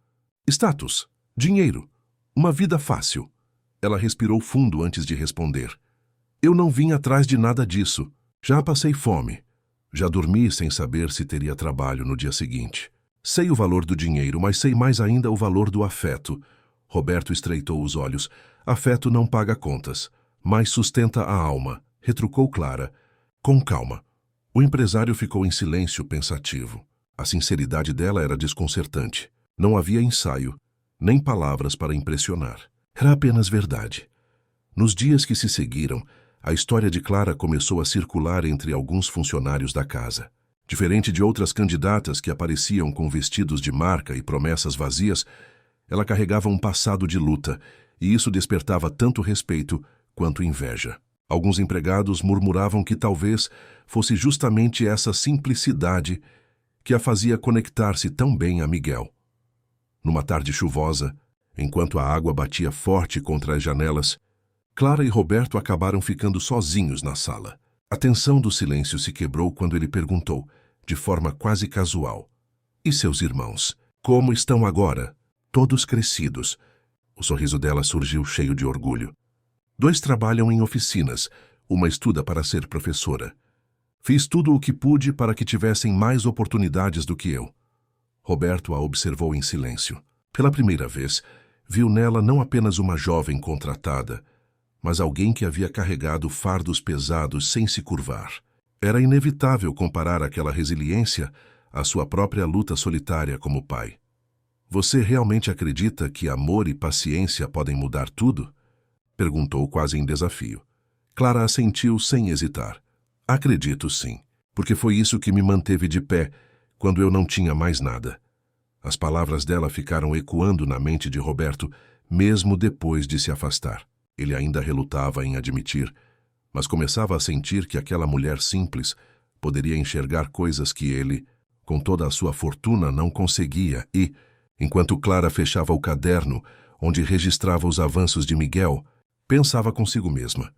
Status, dinheiro, uma vida fácil. Ela respirou fundo antes de responder. Eu não vim atrás de nada disso. Já passei fome. Já dormi sem saber se teria trabalho no dia seguinte. Sei o valor do dinheiro, mas sei mais ainda o valor do afeto. Roberto estreitou os olhos. Afeto não paga contas, mas sustenta a alma, retrucou Clara. Com calma. O empresário ficou em silêncio pensativo. A sinceridade dela era desconcertante. Não havia ensaio, nem palavras para impressionar. Era apenas verdade. Nos dias que se seguiram, a história de Clara começou a circular entre alguns funcionários da casa. Diferente de outras candidatas que apareciam com vestidos de marca e promessas vazias, ela carregava um passado de luta, e isso despertava tanto respeito quanto inveja. Alguns empregados murmuravam que talvez fosse justamente essa simplicidade que a fazia conectar-se tão bem a Miguel. Numa tarde chuvosa, enquanto a água batia forte contra as janelas, Clara e Roberto acabaram ficando sozinhos na sala. A tensão do silêncio se quebrou quando ele perguntou, de forma quase casual: E seus irmãos? Como estão agora? Todos crescidos. O sorriso dela surgiu cheio de orgulho. 2 trabalham em oficinas, uma estuda para ser professora. Fiz tudo o que pude para que tivessem mais oportunidades do que eu. Roberto a observou em silêncio. Pela primeira vez, viu nela não apenas uma jovem contratada, mas alguém que havia carregado fardos pesados sem se curvar. Era inevitável comparar aquela resiliência à sua própria luta solitária como pai. Você realmente acredita que amor e paciência podem mudar tudo? Perguntou quase em desafio. Clara assentiu sem hesitar. Acredito sim, porque foi isso que me manteve de pé quando eu não tinha mais nada. As palavras dela ficaram ecoando na mente de Roberto, mesmo depois de se afastar. Ele ainda relutava em admitir, mas começava a sentir que aquela mulher simples poderia enxergar coisas que ele, com toda a sua fortuna, não conseguia e, enquanto Clara fechava o caderno onde registrava os avanços de Miguel, pensava consigo mesma.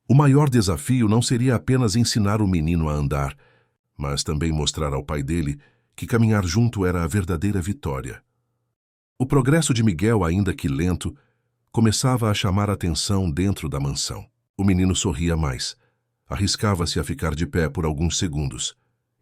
O maior desafio não seria apenas ensinar o menino a andar, mas também mostrar ao pai dele que caminhar junto era a verdadeira vitória. O progresso de Miguel, ainda que lento, começava a chamar a atenção dentro da mansão. O menino sorria mais, arriscava-se a ficar de pé por alguns segundos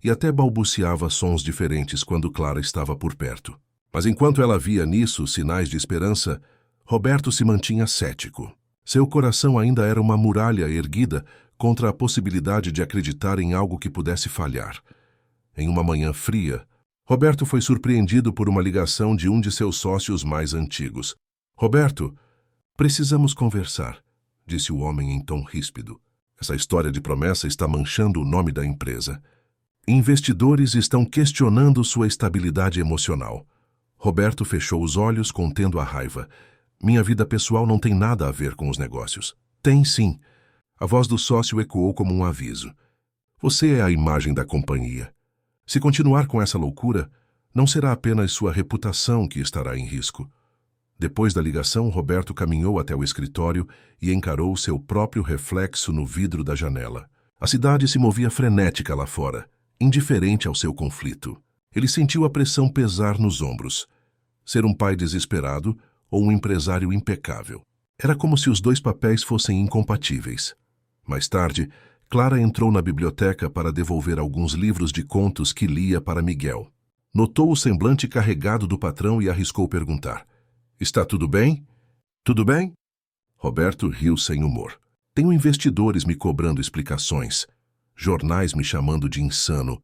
e até balbuciava sons diferentes quando Clara estava por perto. Mas enquanto ela via nisso sinais de esperança, Roberto se mantinha cético. Seu coração ainda era uma muralha erguida contra a possibilidade de acreditar em algo que pudesse falhar. Em uma manhã fria, Roberto foi surpreendido por uma ligação de um de seus sócios mais antigos. Roberto, precisamos conversar, disse o homem em tom ríspido. Essa história de promessa está manchando o nome da empresa. Investidores estão questionando sua estabilidade emocional. Roberto fechou os olhos, contendo a raiva. Minha vida pessoal não tem nada a ver com os negócios. Tem sim. A voz do sócio ecoou como um aviso. Você é a imagem da companhia. Se continuar com essa loucura, não será apenas sua reputação que estará em risco. Depois da ligação, Roberto caminhou até o escritório e encarou seu próprio reflexo no vidro da janela. A cidade se movia frenética lá fora, indiferente ao seu conflito. Ele sentiu a pressão pesar nos ombros. Ser um pai desesperado ou um empresário impecável. Era como se os dois papéis fossem incompatíveis. Mais tarde, Clara entrou na biblioteca para devolver alguns livros de contos que lia para Miguel. Notou o semblante carregado do patrão e arriscou perguntar. Está tudo bem? Tudo bem? Roberto riu sem humor. Tenho investidores me cobrando explicações, jornais me chamando de insano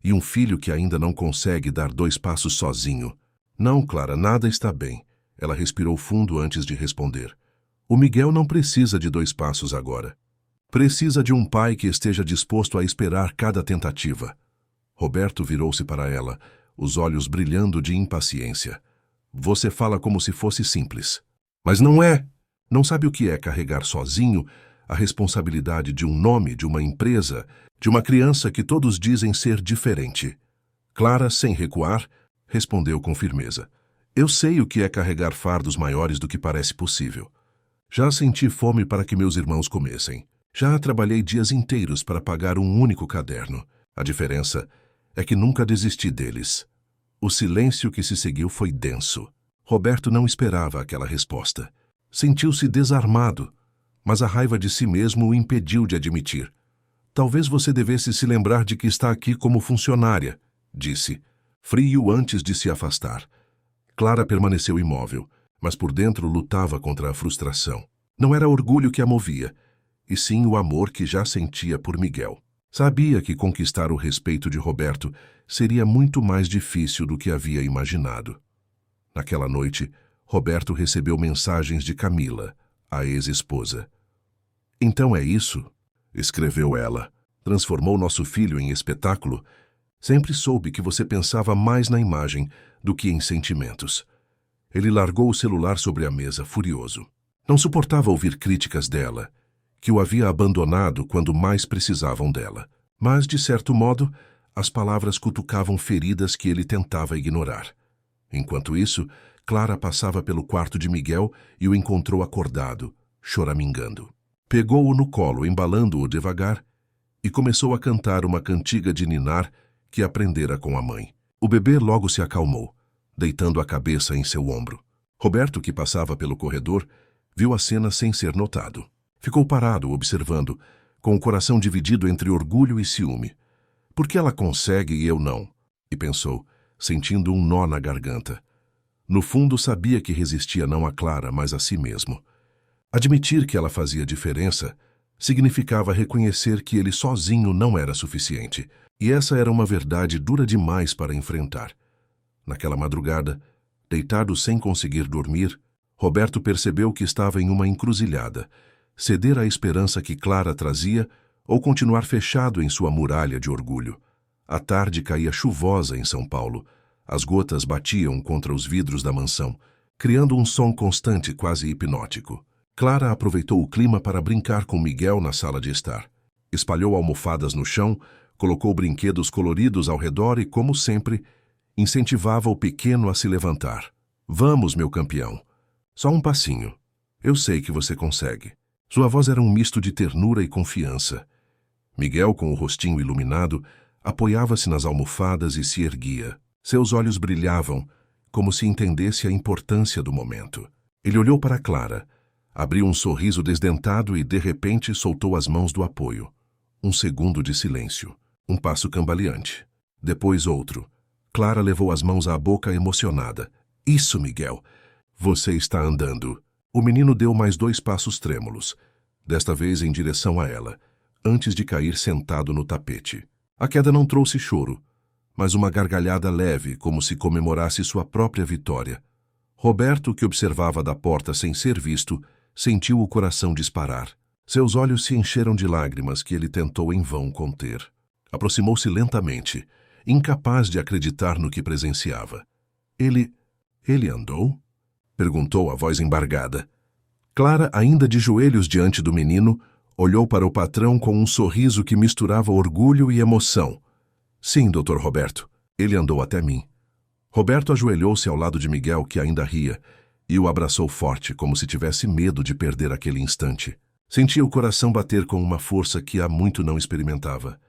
e um filho que ainda não consegue dar 2 passos sozinho. Não, Clara, nada está bem. Ela respirou fundo antes de responder. O Miguel não precisa de 2 passos agora. Precisa de um pai que esteja disposto a esperar cada tentativa. Roberto virou-se para ela, os olhos brilhando de impaciência. Você fala como se fosse simples. Mas não é. Não sabe o que é carregar sozinho a responsabilidade de um nome, de uma empresa, de uma criança que todos dizem ser diferente. Clara, sem recuar, respondeu com firmeza. Eu sei o que é carregar fardos maiores do que parece possível. Já senti fome para que meus irmãos comessem. Já trabalhei dias inteiros para pagar um único caderno. A diferença é que nunca desisti deles. O silêncio que se seguiu foi denso. Roberto não esperava aquela resposta. Sentiu-se desarmado, mas a raiva de si mesmo o impediu de admitir. Talvez você devesse se lembrar de que está aqui como funcionária, disse, frio antes de se afastar. Clara permaneceu imóvel, mas por dentro lutava contra a frustração. Não era orgulho que a movia, e sim o amor que já sentia por Miguel. Sabia que conquistar o respeito de Roberto seria muito mais difícil do que havia imaginado. Naquela noite, Roberto recebeu mensagens de Camila, a ex-esposa. Então é isso? Escreveu ela. Transformou nosso filho em espetáculo? Sempre soube que você pensava mais na imagem do que em sentimentos. Ele largou o celular sobre a mesa, furioso. Não suportava ouvir críticas dela, que o havia abandonado quando mais precisavam dela. Mas, de certo modo, as palavras cutucavam feridas que ele tentava ignorar. Enquanto isso, Clara passava pelo quarto de Miguel e o encontrou acordado, choramingando. Pegou-o no colo, embalando-o devagar, e começou a cantar uma cantiga de ninar que aprendera com a mãe. O bebê logo se acalmou, deitando a cabeça em seu ombro. Roberto, que passava pelo corredor, viu a cena sem ser notado. Ficou parado, observando, com o coração dividido entre orgulho e ciúme. Por que ela consegue e eu não? E pensou, sentindo um nó na garganta. No fundo, sabia que resistia não a Clara, mas a si mesmo. Admitir que ela fazia diferença significava reconhecer que ele sozinho não era suficiente, e essa era uma verdade dura demais para enfrentar. Naquela madrugada, deitado sem conseguir dormir, Roberto percebeu que estava em uma encruzilhada, ceder à esperança que Clara trazia ou continuar fechado em sua muralha de orgulho. A tarde caía chuvosa em São Paulo. As gotas batiam contra os vidros da mansão, criando um som constante, quase hipnótico. Clara aproveitou o clima para brincar com Miguel na sala de estar. Espalhou almofadas no chão, colocou brinquedos coloridos ao redor e, como sempre, incentivava o pequeno a se levantar. Vamos, meu campeão. Só um passinho. Eu sei que você consegue. Sua voz era um misto de ternura e confiança. Miguel, com o rostinho iluminado, apoiava-se nas almofadas e se erguia. Seus olhos brilhavam, como se entendesse a importância do momento. Ele olhou para Clara, abriu um sorriso desdentado e, de repente, soltou as mãos do apoio. Um segundo de silêncio. Um passo cambaleante. Depois outro. Clara levou as mãos à boca emocionada. Isso, Miguel. Você está andando. O menino deu mais 2 passos trêmulos, desta vez em direção a ela, antes de cair sentado no tapete. A queda não trouxe choro, mas uma gargalhada leve, como se comemorasse sua própria vitória. Roberto, que observava da porta sem ser visto, sentiu o coração disparar. Seus olhos se encheram de lágrimas que ele tentou em vão conter. Aproximou-se lentamente, incapaz de acreditar no que presenciava. Ele andou? Perguntou a voz embargada. Clara, ainda de joelhos diante do menino, olhou para o patrão com um sorriso que misturava orgulho e emoção. Sim, Dr. Roberto. Ele andou até mim. Roberto ajoelhou-se ao lado de Miguel, que ainda ria, e o abraçou forte, como se tivesse medo de perder aquele instante. Sentia o coração bater com uma força que há muito não experimentava.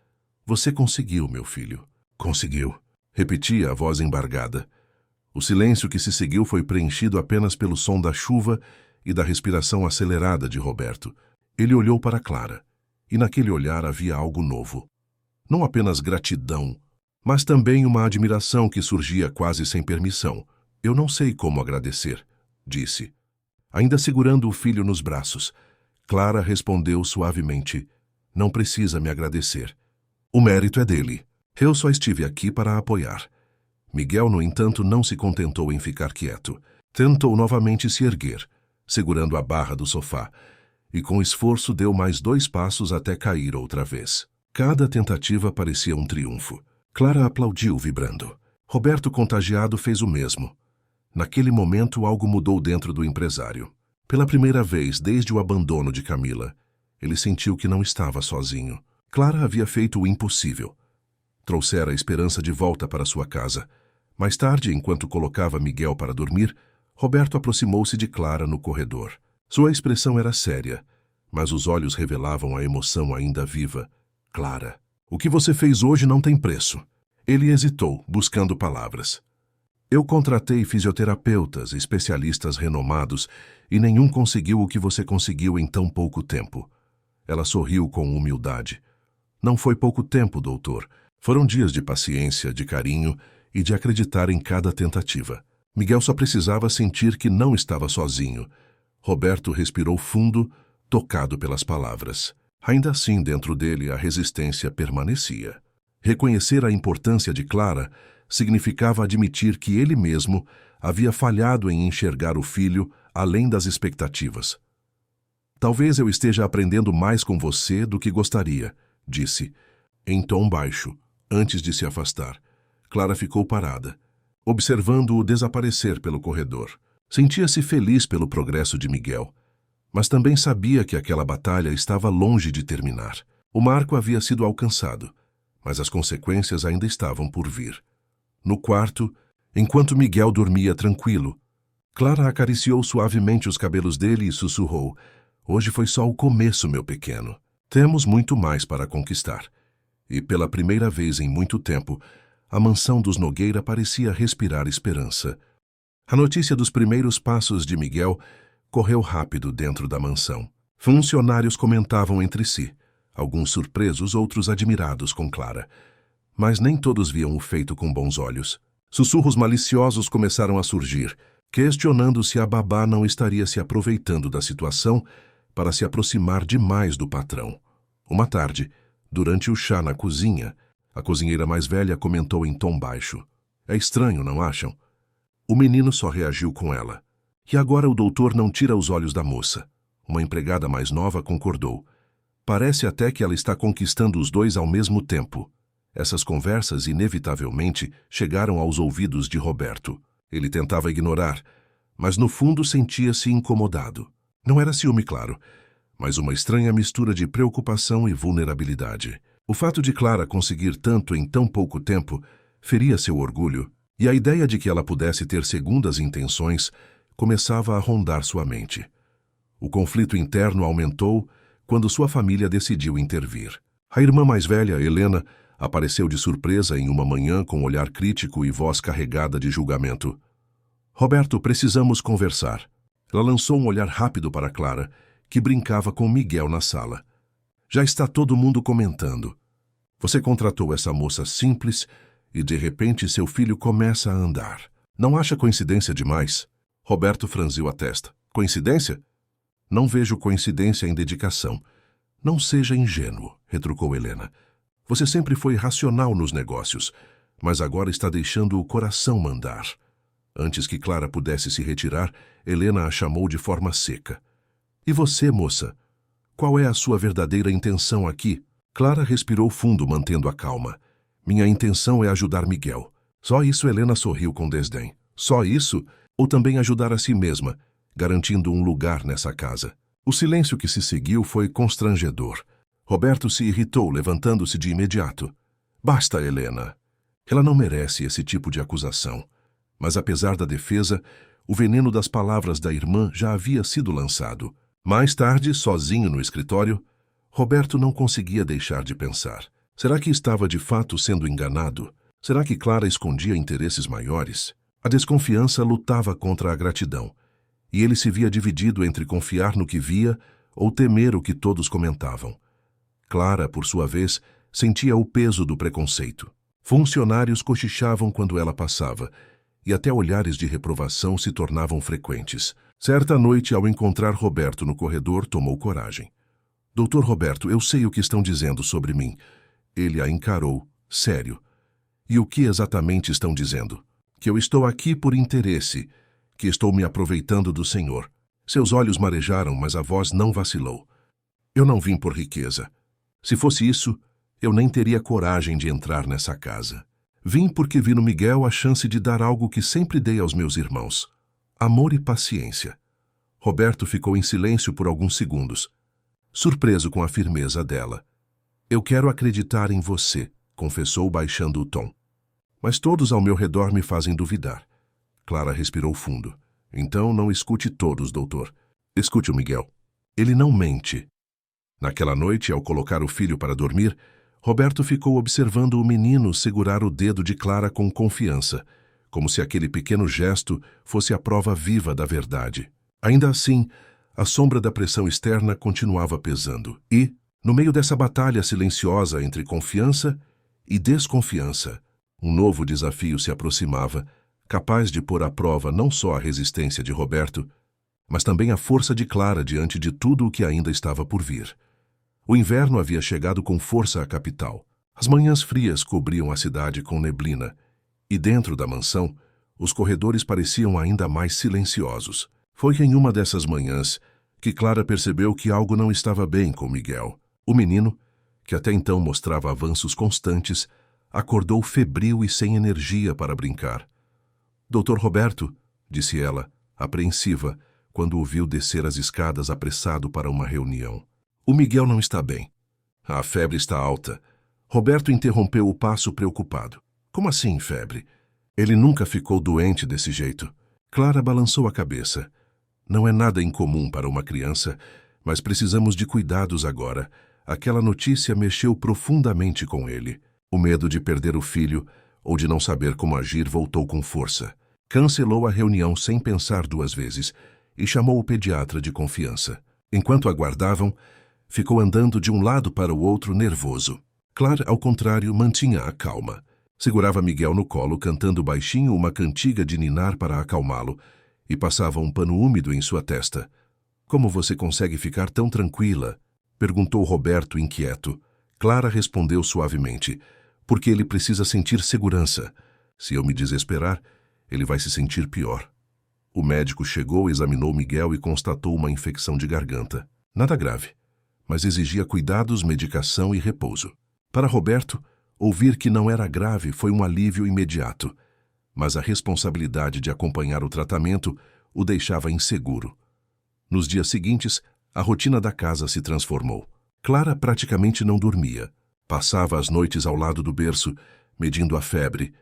Você conseguiu, meu filho. Conseguiu. Repetia a voz embargada. O silêncio que se seguiu foi preenchido apenas pelo som da chuva e da respiração acelerada de Roberto. Ele olhou para Clara, e naquele olhar havia algo novo. Não apenas gratidão, mas também uma admiração que surgia quase sem permissão. Eu não sei como agradecer, disse. Ainda segurando o filho nos braços, Clara respondeu suavemente, não precisa me agradecer. O mérito é dele. Eu só estive aqui para apoiar. Miguel, no entanto, não se contentou em ficar quieto. Tentou novamente se erguer, segurando a barra do sofá, e com esforço deu mais 2 passos até cair outra vez. Cada tentativa parecia um triunfo. Clara aplaudiu, vibrando. Roberto, contagiado, fez o mesmo. Naquele momento, algo mudou dentro do empresário. Pela primeira vez desde o abandono de Camila, ele sentiu que não estava sozinho. Clara havia feito o impossível. Trouxera a esperança de volta para sua casa. Mais tarde, enquanto colocava Miguel para dormir, Roberto aproximou-se de Clara no corredor. Sua expressão era séria, mas os olhos revelavam a emoção ainda viva. Clara, o que você fez hoje não tem preço. Ele hesitou, buscando palavras. Eu contratei fisioterapeutas, especialistas renomados, e nenhum conseguiu o que você conseguiu em tão pouco tempo. Ela sorriu com humildade. Não foi pouco tempo, doutor. Foram dias de paciência, de carinho e de acreditar em cada tentativa. Miguel só precisava sentir que não estava sozinho. Roberto respirou fundo, tocado pelas palavras. Ainda assim, dentro dele, a resistência permanecia. Reconhecer a importância de Clara significava admitir que ele mesmo havia falhado em enxergar o filho além das expectativas. Talvez eu esteja aprendendo mais com você do que gostaria, disse, em tom baixo, antes de se afastar. Clara ficou parada, observando-o desaparecer pelo corredor. Sentia-se feliz pelo progresso de Miguel, mas também sabia que aquela batalha estava longe de terminar. O marco havia sido alcançado, mas as consequências ainda estavam por vir. No quarto, enquanto Miguel dormia tranquilo, Clara acariciou suavemente os cabelos dele e sussurrou, hoje foi só o começo, meu pequeno. Temos muito mais para conquistar. E pela primeira vez em muito tempo, a mansão dos Nogueira parecia respirar esperança. A notícia dos primeiros passos de Miguel correu rápido dentro da mansão. Funcionários comentavam entre si. alguns surpresos, outros admirados com Clara. Mas nem todos viam o feito com bons olhos. Sussurros maliciosos começaram a surgir, questionando se a babá não estaria se aproveitando da situação para se aproximar demais do patrão. Uma tarde, durante o chá na cozinha, a cozinheira mais velha comentou em tom baixo: "É estranho, não acham?" O menino só reagiu com ela. "E agora o doutor não tira os olhos da moça." Uma empregada mais nova concordou: "Parece até que ela está conquistando os dois ao mesmo tempo." Essas conversas inevitavelmente chegaram aos ouvidos de Roberto. Ele tentava ignorar, mas no fundo sentia-se incomodado. Não era ciúme, claro, mas uma estranha mistura de preocupação e vulnerabilidade. O fato de Clara conseguir tanto em tão pouco tempo feria seu orgulho, e a ideia de que ela pudesse ter segundas intenções começava a rondar sua mente. O conflito interno aumentou quando sua família decidiu intervir. A irmã mais velha, Helena, apareceu de surpresa em uma manhã com olhar crítico e voz carregada de julgamento. "Roberto, precisamos conversar." Ela lançou um olhar rápido para Clara, que brincava com Miguel na sala. "Já está todo mundo comentando. Você contratou essa moça simples e de repente seu filho começa a andar. Não acha coincidência demais?" Roberto franziu a testa. "Coincidência? Não vejo coincidência em dedicação." "Não seja ingênuo", retrucou Helena. "Você sempre foi racional nos negócios, mas agora está deixando o coração mandar." Antes que Clara pudesse se retirar, Helena a chamou de forma seca. "E você, moça? Qual é a sua verdadeira intenção aqui?" Clara respirou fundo, mantendo a calma. "Minha intenção é ajudar Miguel." Só isso? Helena sorriu com desdém. "Só isso? Ou também ajudar a si mesma, garantindo um lugar nessa casa?" O silêncio que se seguiu foi constrangedor. Roberto se irritou, levantando-se de imediato. "Basta, Helena. Ela não merece esse tipo de acusação." Mas apesar da defesa, o veneno das palavras da irmã já havia sido lançado. Mais tarde, sozinho no escritório, Roberto não conseguia deixar de pensar. Será que estava de fato sendo enganado? Será que Clara escondia interesses maiores? A desconfiança lutava contra a gratidão, e ele se via dividido entre confiar no que via ou temer o que todos comentavam. Clara, por sua vez, sentia o peso do preconceito. Funcionários cochichavam quando ela passava, e até olhares de reprovação se tornavam frequentes. Certa noite, ao encontrar Roberto no corredor, tomou coragem. "Doutor Roberto, eu sei o que estão dizendo sobre mim." Ele a encarou, sério. "E o que exatamente estão dizendo?" "Que eu estou aqui por interesse, que estou me aproveitando do senhor." Seus olhos marejaram, mas a voz não vacilou. "Eu não vim por riqueza. Se fosse isso, eu nem teria coragem de entrar nessa casa. Vim porque vi no Miguel a chance de dar algo que sempre dei aos meus irmãos: amor e paciência." Roberto ficou em silêncio por alguns segundos, surpreso com a firmeza dela. "Eu quero acreditar em você", confessou baixando o tom. "Mas todos ao meu redor me fazem duvidar." Clara respirou fundo. "Então não escute todos, doutor. Escute o Miguel. Ele não mente." Naquela noite, ao colocar o filho para dormir, Roberto ficou observando o menino segurar o dedo de Clara com confiança, como se aquele pequeno gesto fosse a prova viva da verdade. Ainda assim, a sombra da pressão externa continuava pesando. E, no meio dessa batalha silenciosa entre confiança e desconfiança, um novo desafio se aproximava, capaz de pôr à prova não só a resistência de Roberto, mas também a força de Clara diante de tudo o que ainda estava por vir. O inverno havia chegado com força à capital. As manhãs frias cobriam a cidade com neblina, e dentro da mansão, os corredores pareciam ainda mais silenciosos. Foi em uma dessas manhãs que Clara percebeu que algo não estava bem com Miguel. O menino, que até então mostrava avanços constantes, acordou febril e sem energia para brincar. "Doutor Roberto", disse ela, apreensiva, quando o viu descer as escadas apressado para uma reunião. "O Miguel não está bem. A febre está alta." Roberto interrompeu o passo preocupado. "Como assim, febre? Ele nunca ficou doente desse jeito." Clara balançou a cabeça. "Não é nada incomum para uma criança, mas precisamos de cuidados agora." Aquela notícia mexeu profundamente com ele. O medo de perder o filho ou de não saber como agir voltou com força. Cancelou a reunião sem pensar duas vezes e chamou o pediatra de confiança. Enquanto aguardavam, Ficou andando de um lado para o outro nervoso. Clara, ao contrário, mantinha a calma. Segurava Miguel no colo, cantando baixinho uma cantiga de ninar para acalmá-lo, e passava um pano úmido em sua testa. "Como você consegue ficar tão tranquila?" perguntou Roberto, inquieto. Clara respondeu suavemente: "Porque ele precisa sentir segurança. Se eu me desesperar, ele vai se sentir pior." O médico chegou, examinou Miguel e constatou uma infecção de garganta. Nada grave, mas exigia cuidados, medicação e repouso. Para Roberto, ouvir que não era grave foi um alívio imediato, mas a responsabilidade de acompanhar o tratamento o deixava inseguro. Nos dias seguintes, a rotina da casa se transformou. Clara praticamente não dormia. Passava as noites ao lado do berço, medindo a febre,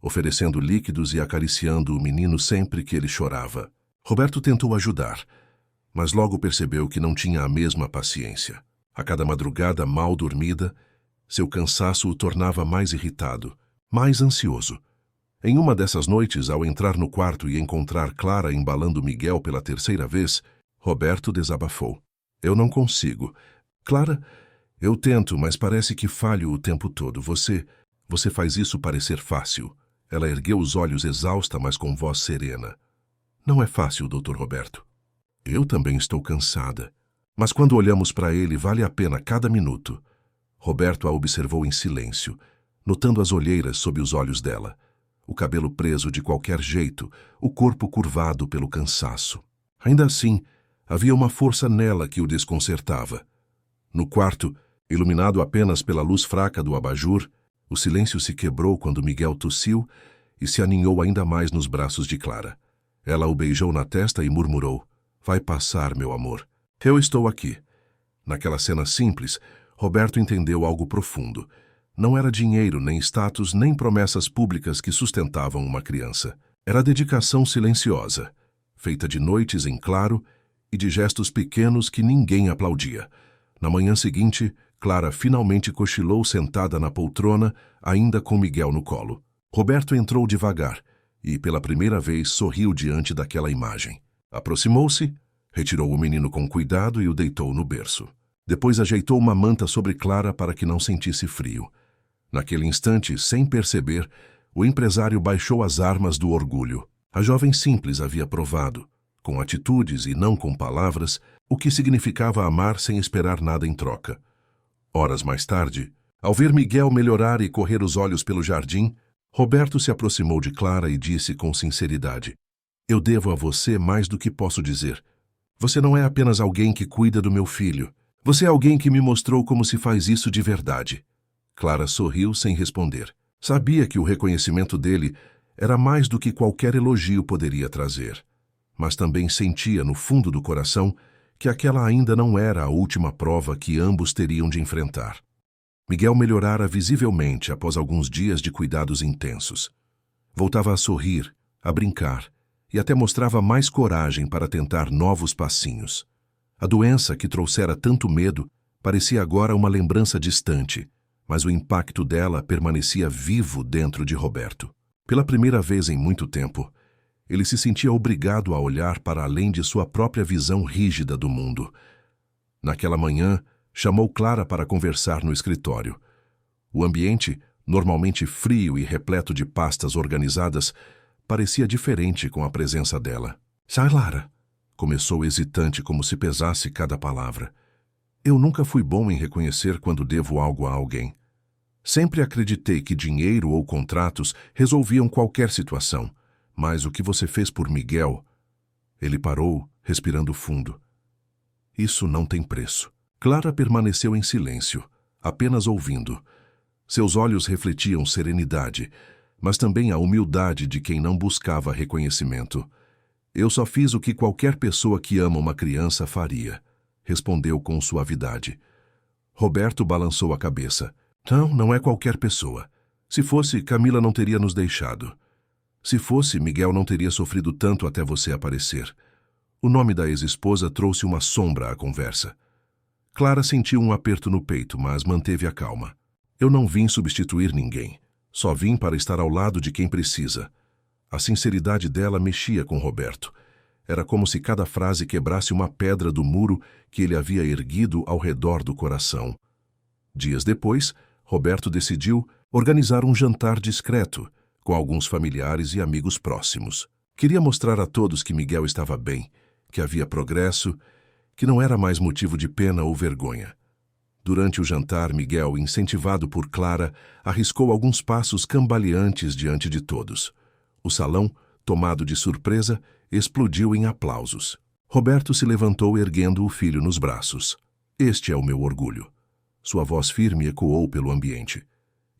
oferecendo líquidos e acariciando o menino sempre que ele chorava. Roberto tentou ajudar, mas logo percebeu que não tinha a mesma paciência. A cada madrugada mal dormida, seu cansaço o tornava mais irritado, mais ansioso. Em uma dessas noites, ao entrar no quarto e encontrar Clara embalando Miguel pela terceira vez, Roberto desabafou. "Eu não consigo. Clara, eu tento, mas parece que falho o tempo todo. Você faz isso parecer fácil." Ela ergueu os olhos exausta, mas com voz serena. "Não é fácil, Dr. Roberto. Eu também estou cansada. Mas quando olhamos para ele, vale a pena cada minuto." Roberto a observou em silêncio, notando as olheiras sob os olhos dela, o cabelo preso de qualquer jeito, o corpo curvado pelo cansaço. Ainda assim, havia uma força nela que o desconcertava. No quarto, iluminado apenas pela luz fraca do abajur, o silêncio se quebrou quando Miguel tossiu e se aninhou ainda mais nos braços de Clara. Ela o beijou na testa e murmurou: "Vai passar, meu amor. Eu estou aqui." Naquela cena simples, Roberto entendeu algo profundo. Não era dinheiro, nem status, nem promessas públicas que sustentavam uma criança. Era a dedicação silenciosa, feita de noites em claro e de gestos pequenos que ninguém aplaudia. Na manhã seguinte, Clara finalmente cochilou sentada na poltrona, ainda com Miguel no colo. Roberto entrou devagar e, pela primeira vez, sorriu diante daquela imagem. Aproximou-se, retirou o menino com cuidado e o deitou no berço. Depois ajeitou uma manta sobre Clara para que não sentisse frio. Naquele instante, sem perceber, o empresário baixou as armas do orgulho. A jovem simples havia provado, com atitudes e não com palavras, o que significava amar sem esperar nada em troca. Horas mais tarde, ao ver Miguel melhorar e correr os olhos pelo jardim, Roberto se aproximou de Clara e disse com sinceridade: "Eu devo a você mais do que posso dizer. Você não é apenas alguém que cuida do meu filho. Você é alguém que me mostrou como se faz isso de verdade." Clara sorriu sem responder. Sabia que o reconhecimento dele era mais do que qualquer elogio poderia trazer, mas também sentia no fundo do coração que aquela ainda não era a última prova que ambos teriam de enfrentar. Miguel melhorara visivelmente após alguns dias de cuidados intensos. Voltava a sorrir, a brincar, e até mostrava mais coragem para tentar novos passinhos. A doença que trouxera tanto medo parecia agora uma lembrança distante, mas o impacto dela permanecia vivo dentro de Roberto. Pela primeira vez em muito tempo, ele se sentia obrigado a olhar para além de sua própria visão rígida do mundo. Naquela manhã, chamou Clara para conversar no escritório. O ambiente, normalmente frio e repleto de pastas organizadas, parecia diferente com a presença dela. "Sai, Lara", começou hesitante, como se pesasse cada palavra. "Eu nunca fui bom em reconhecer quando devo algo a alguém. Sempre acreditei que dinheiro ou contratos resolviam qualquer situação, mas o que você fez por Miguel..." Ele parou, respirando fundo. "Isso não tem preço." Clara permaneceu em silêncio, apenas ouvindo. Seus olhos refletiam serenidade, mas também a humildade de quem não buscava reconhecimento. "Eu só fiz o que qualquer pessoa que ama uma criança faria", respondeu com suavidade. Roberto balançou a cabeça. Não é qualquer pessoa. Se fosse, Camila não teria nos deixado. Se fosse, Miguel não teria sofrido tanto até você aparecer." O nome da ex-esposa trouxe uma sombra à conversa. Clara sentiu um aperto no peito, mas manteve a calma. "Eu não vim substituir ninguém. Só vim para estar ao lado de quem precisa." A sinceridade dela mexia com Roberto. Era como se cada frase quebrasse uma pedra do muro que ele havia erguido ao redor do coração. Dias depois, Roberto decidiu organizar um jantar discreto, com alguns familiares e amigos próximos. Queria mostrar a todos que Miguel estava bem, que havia progresso, que não era mais motivo de pena ou vergonha. Durante o jantar, Miguel, incentivado por Clara, arriscou alguns passos cambaleantes diante de todos. O salão, tomado de surpresa, explodiu em aplausos. Roberto se levantou erguendo o filho nos braços. "Este é o meu orgulho." Sua voz firme ecoou pelo ambiente.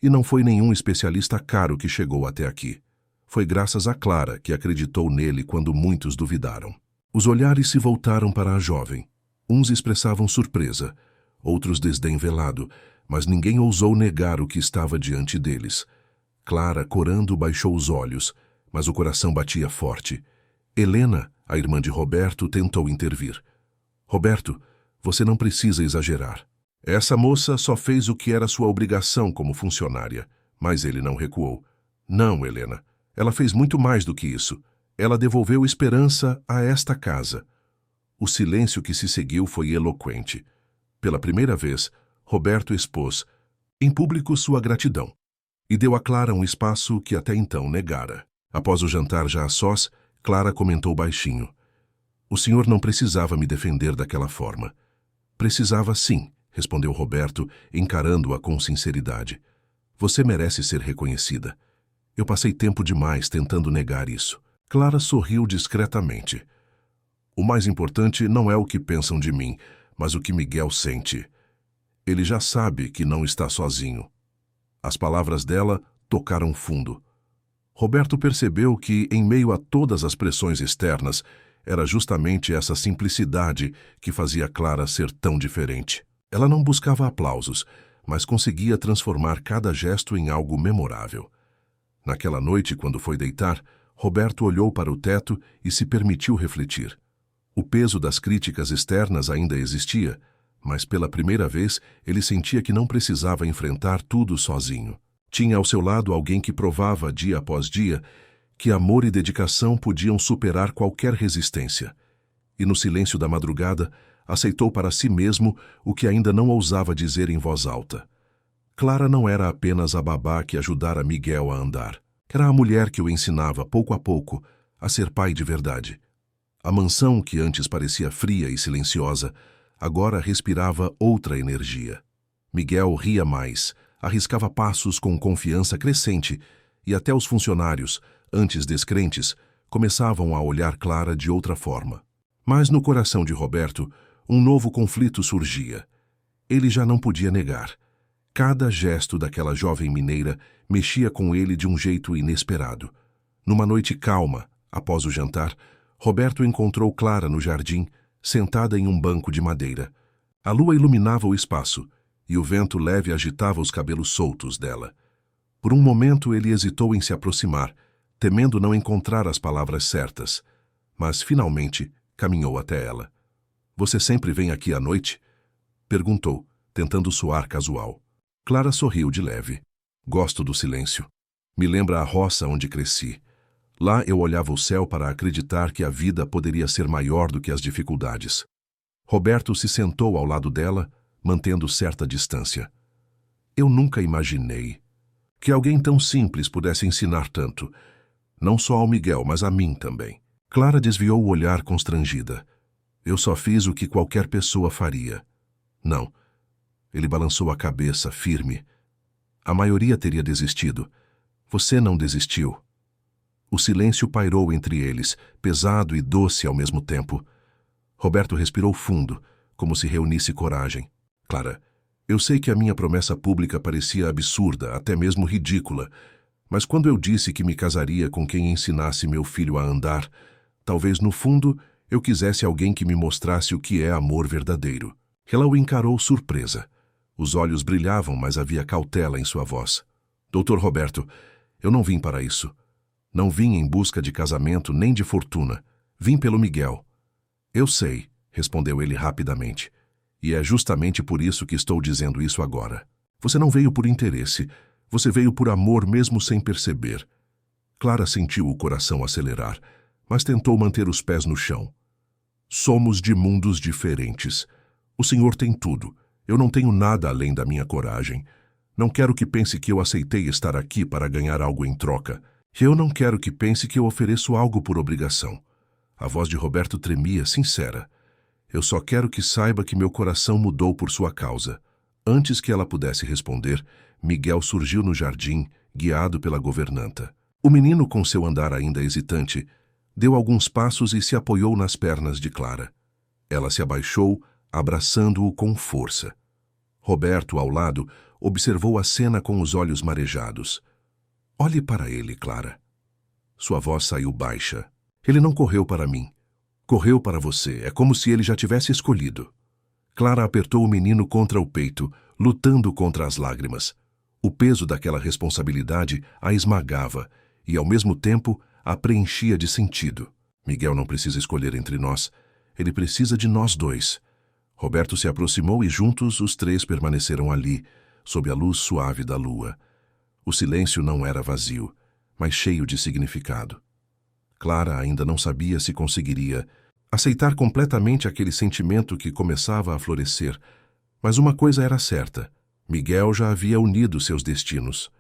E não foi nenhum especialista caro que chegou até aqui. Foi graças a Clara que acreditou nele quando muitos duvidaram. Os olhares se voltaram para a jovem. Uns expressavam surpresa, outros desdém velado, mas ninguém ousou negar o que estava diante deles. Clara, corando, baixou os olhos, mas o coração batia forte. Helena, a irmã de Roberto, tentou intervir. "Roberto, você não precisa exagerar. Essa moça só fez o que era sua obrigação como funcionária." Mas ele não recuou. "Não, Helena. Ela fez muito mais do que isso. Ela devolveu esperança a esta casa." O silêncio que se seguiu foi eloquente. Pela primeira vez, Roberto expôs, em público, sua gratidão, e deu a Clara um espaço que até então negara. Após o jantar já a sós, Clara comentou baixinho: "O senhor não precisava me defender daquela forma." "Precisava sim," respondeu Roberto, encarando-a com sinceridade. "Você merece ser reconhecida. Eu passei tempo demais tentando negar isso." Clara sorriu discretamente. "O mais importante não é o que pensam de mim, mas o que Miguel sente. Ele já sabe que não está sozinho." As palavras dela tocaram fundo. Roberto percebeu que, em meio a todas as pressões externas, era justamente essa simplicidade que fazia Clara ser tão diferente. Ela não buscava aplausos, mas conseguia transformar cada gesto em algo memorável. Naquela noite, quando foi deitar, Roberto olhou para o teto e se permitiu refletir. O peso das críticas externas ainda existia, mas pela primeira vez ele sentia que não precisava enfrentar tudo sozinho. Tinha ao seu lado alguém que provava, dia após dia, que amor e dedicação podiam superar qualquer resistência. E no silêncio da madrugada, aceitou para si mesmo o que ainda não ousava dizer em voz alta. Clara não era apenas a babá que ajudara Miguel a andar. Era a mulher que o ensinava, pouco a pouco, a ser pai de verdade. A mansão, que antes parecia fria e silenciosa, agora respirava outra energia. Miguel ria mais, arriscava passos com confiança crescente, e até os funcionários, antes descrentes, começavam a olhar Clara de outra forma. Mas no coração de Roberto, um novo conflito surgia. Ele já não podia negar. Cada gesto daquela jovem mineira mexia com ele de um jeito inesperado. Numa noite calma, após o jantar, Roberto encontrou Clara no jardim, sentada em um banco de madeira. A lua iluminava o espaço, e o vento leve agitava os cabelos soltos dela. Por um momento ele hesitou em se aproximar, temendo não encontrar as palavras certas, mas finalmente caminhou até ela. "Você sempre vem aqui à noite?" perguntou, tentando soar casual. Clara sorriu de leve. "Gosto do silêncio. Me lembra a roça onde cresci. Lá eu olhava o céu para acreditar que a vida poderia ser maior do que as dificuldades." Roberto se sentou ao lado dela, mantendo certa distância. "Eu nunca imaginei que alguém tão simples pudesse ensinar tanto. Não só ao Miguel, mas a mim também." Clara desviou o olhar constrangida. "Eu só fiz o que qualquer pessoa faria." "Não." Ele balançou a cabeça, firme. "A maioria teria desistido. Você não desistiu." O silêncio pairou entre eles, pesado e doce ao mesmo tempo. Roberto respirou fundo, como se reunisse coragem. "Clara, eu sei que a minha promessa pública parecia absurda, até mesmo ridícula, mas quando eu disse que me casaria com quem ensinasse meu filho a andar, talvez no fundo eu quisesse alguém que me mostrasse o que é amor verdadeiro." Ela o encarou surpresa. Os olhos brilhavam, mas havia cautela em sua voz. "Doutor Roberto, eu não vim para isso. Não vim em busca de casamento nem de fortuna. Vim pelo Miguel." "Eu sei," respondeu ele rapidamente. "E é justamente por isso que estou dizendo isso agora. Você não veio por interesse. Você veio por amor mesmo sem perceber." Clara sentiu o coração acelerar, mas tentou manter os pés no chão. Somos de mundos diferentes. O senhor tem tudo. Eu não tenho nada além da minha coragem. Não quero que pense que eu aceitei estar aqui para ganhar algo em troca. E eu não quero que pense que eu ofereço algo por obrigação. A voz de Roberto tremia, sincera. Eu só quero que saiba que meu coração mudou por sua causa. Antes que ela pudesse responder, Miguel surgiu no jardim, guiado pela governanta. O menino, com seu andar ainda hesitante, deu alguns passos e se apoiou nas pernas de Clara. Ela se abaixou, abraçando-o com força. Roberto, ao lado, observou a cena com os olhos marejados. Olhe para ele, Clara. Sua voz saiu baixa. Ele não correu para mim. Correu para você. É como se ele já tivesse escolhido. Clara apertou o menino contra o peito, lutando contra as lágrimas. O peso daquela responsabilidade a esmagava e, ao mesmo tempo, a preenchia de sentido. Miguel não precisa escolher entre nós. Ele precisa de nós dois. Roberto se aproximou e juntos os três permaneceram ali, sob a luz suave da lua. O silêncio não era vazio, mas cheio de significado. Clara ainda não sabia se conseguiria aceitar completamente aquele sentimento que começava a florescer, mas uma coisa era certa: Miguel já havia unido seus destinos.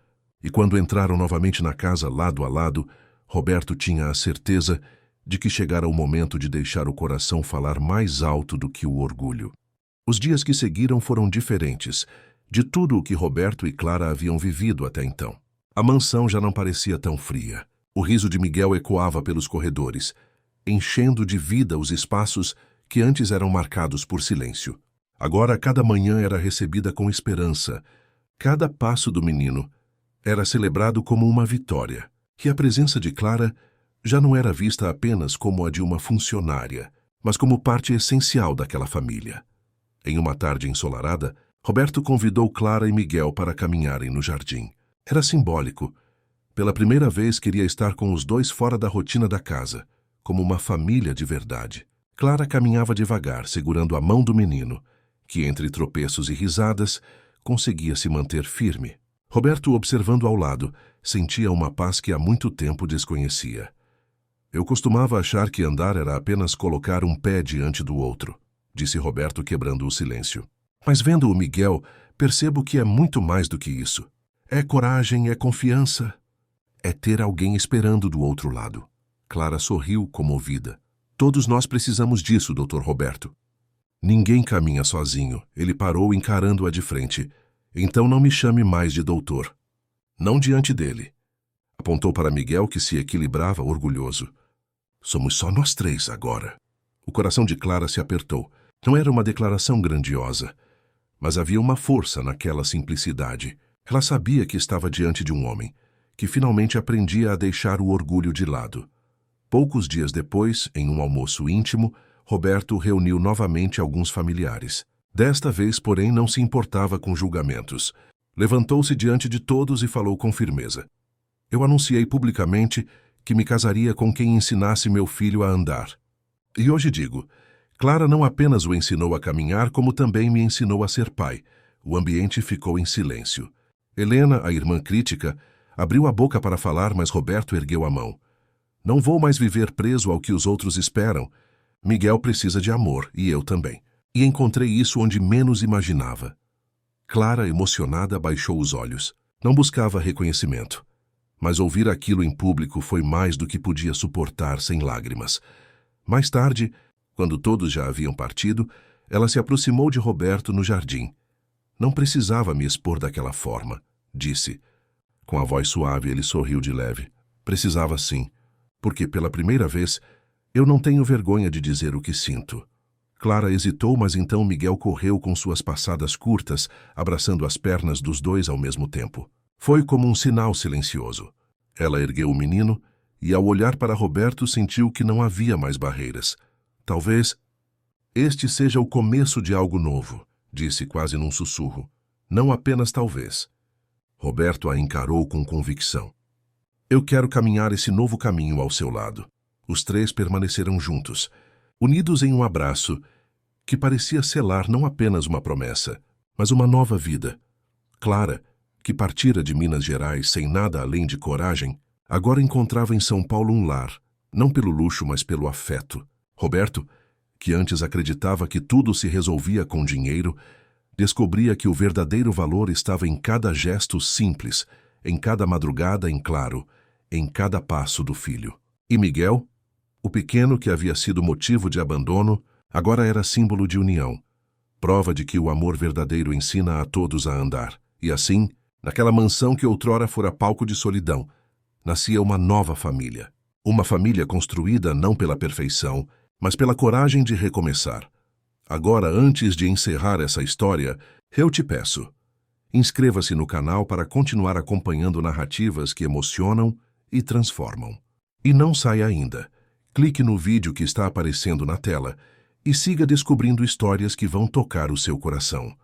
E quando entraram novamente na casa lado a lado, Roberto tinha a certeza de que chegara o momento de deixar o coração falar mais alto do que o orgulho. Os dias que seguiram foram diferentes de tudo o que Roberto e Clara haviam vivido até então. A mansão já não parecia tão fria. O riso de Miguel ecoava pelos corredores, enchendo de vida os espaços que antes eram marcados por silêncio. Agora cada manhã era recebida com esperança. Cada passo do menino era celebrado como uma vitória. E a presença de Clara já não era vista apenas como a de uma funcionária, mas como parte essencial daquela família. Em uma tarde ensolarada, Roberto convidou Clara e Miguel para caminharem no jardim. Era simbólico. Pela primeira vez queria estar com os dois fora da rotina da casa, como uma família de verdade. Clara caminhava devagar, segurando a mão do menino, que entre tropeços e risadas conseguia se manter firme. Roberto, observando ao lado, sentia uma paz que há muito tempo desconhecia. Eu costumava achar que andar era apenas colocar um pé diante do outro, disse Roberto, quebrando o silêncio. Mas vendo o Miguel, percebo que é muito mais do que isso. É coragem, é confiança. É ter alguém esperando do outro lado. Clara sorriu, comovida. Todos nós precisamos disso, Dr. Roberto. Ninguém caminha sozinho. Ele parou, encarando-a de frente. Então não me chame mais de doutor. Não diante dele. Apontou para Miguel, que se equilibrava orgulhoso. Somos só nós três agora. O coração de Clara se apertou. Não era uma declaração grandiosa, mas havia uma força naquela simplicidade. Ela sabia que estava diante de um homem, que finalmente aprendia a deixar o orgulho de lado. Poucos dias depois, em um almoço íntimo, Roberto reuniu novamente alguns familiares. Desta vez, porém, não se importava com julgamentos. Levantou-se diante de todos e falou com firmeza. Eu anunciei publicamente que me casaria com quem ensinasse meu filho a andar. E hoje digo, Clara não apenas o ensinou a caminhar, como também me ensinou a ser pai. O ambiente ficou em silêncio. Helena, a irmã crítica, abriu a boca para falar, mas Roberto ergueu a mão. Não vou mais viver preso ao que os outros esperam. Miguel precisa de amor, e eu também. E encontrei isso onde menos imaginava. Clara, emocionada, baixou os olhos. Não buscava reconhecimento. Mas ouvir aquilo em público foi mais do que podia suportar sem lágrimas. Mais tarde, quando todos já haviam partido, ela se aproximou de Roberto no jardim. Não precisava me expor daquela forma, disse. Com a voz suave, ele sorriu de leve. Precisava sim, porque pela primeira vez eu não tenho vergonha de dizer o que sinto. Clara hesitou, mas então Miguel correu com suas passadas curtas, abraçando as pernas dos dois ao mesmo tempo. Foi como um sinal silencioso. Ela ergueu o menino e, ao olhar para Roberto, sentiu que não havia mais barreiras. Talvez este seja o começo de algo novo, disse quase num sussurro. Não apenas talvez. Roberto a encarou com convicção. Eu quero caminhar esse novo caminho ao seu lado. Os três permaneceram juntos, unidos em um abraço que parecia selar não apenas uma promessa, mas uma nova vida. Clara, que partira de Minas Gerais sem nada além de coragem, agora encontrava em São Paulo um lar, Não pelo luxo, mas pelo afeto. Roberto, que antes acreditava que tudo se resolvia com dinheiro, descobria que o verdadeiro valor estava em cada gesto simples, em cada madrugada em claro, em cada passo do filho. E Miguel, o pequeno que havia sido motivo de abandono, agora era símbolo de união, prova de que o amor verdadeiro ensina a todos a andar. E assim, naquela mansão que outrora fora palco de solidão, nascia uma nova família. Uma família construída não pela perfeição, mas pela coragem de recomeçar. Agora, antes de encerrar essa história, eu te peço, inscreva-se no canal para continuar acompanhando narrativas que emocionam e transformam. E não saia ainda. Clique no vídeo que está aparecendo na tela e siga descobrindo histórias que vão tocar o seu coração.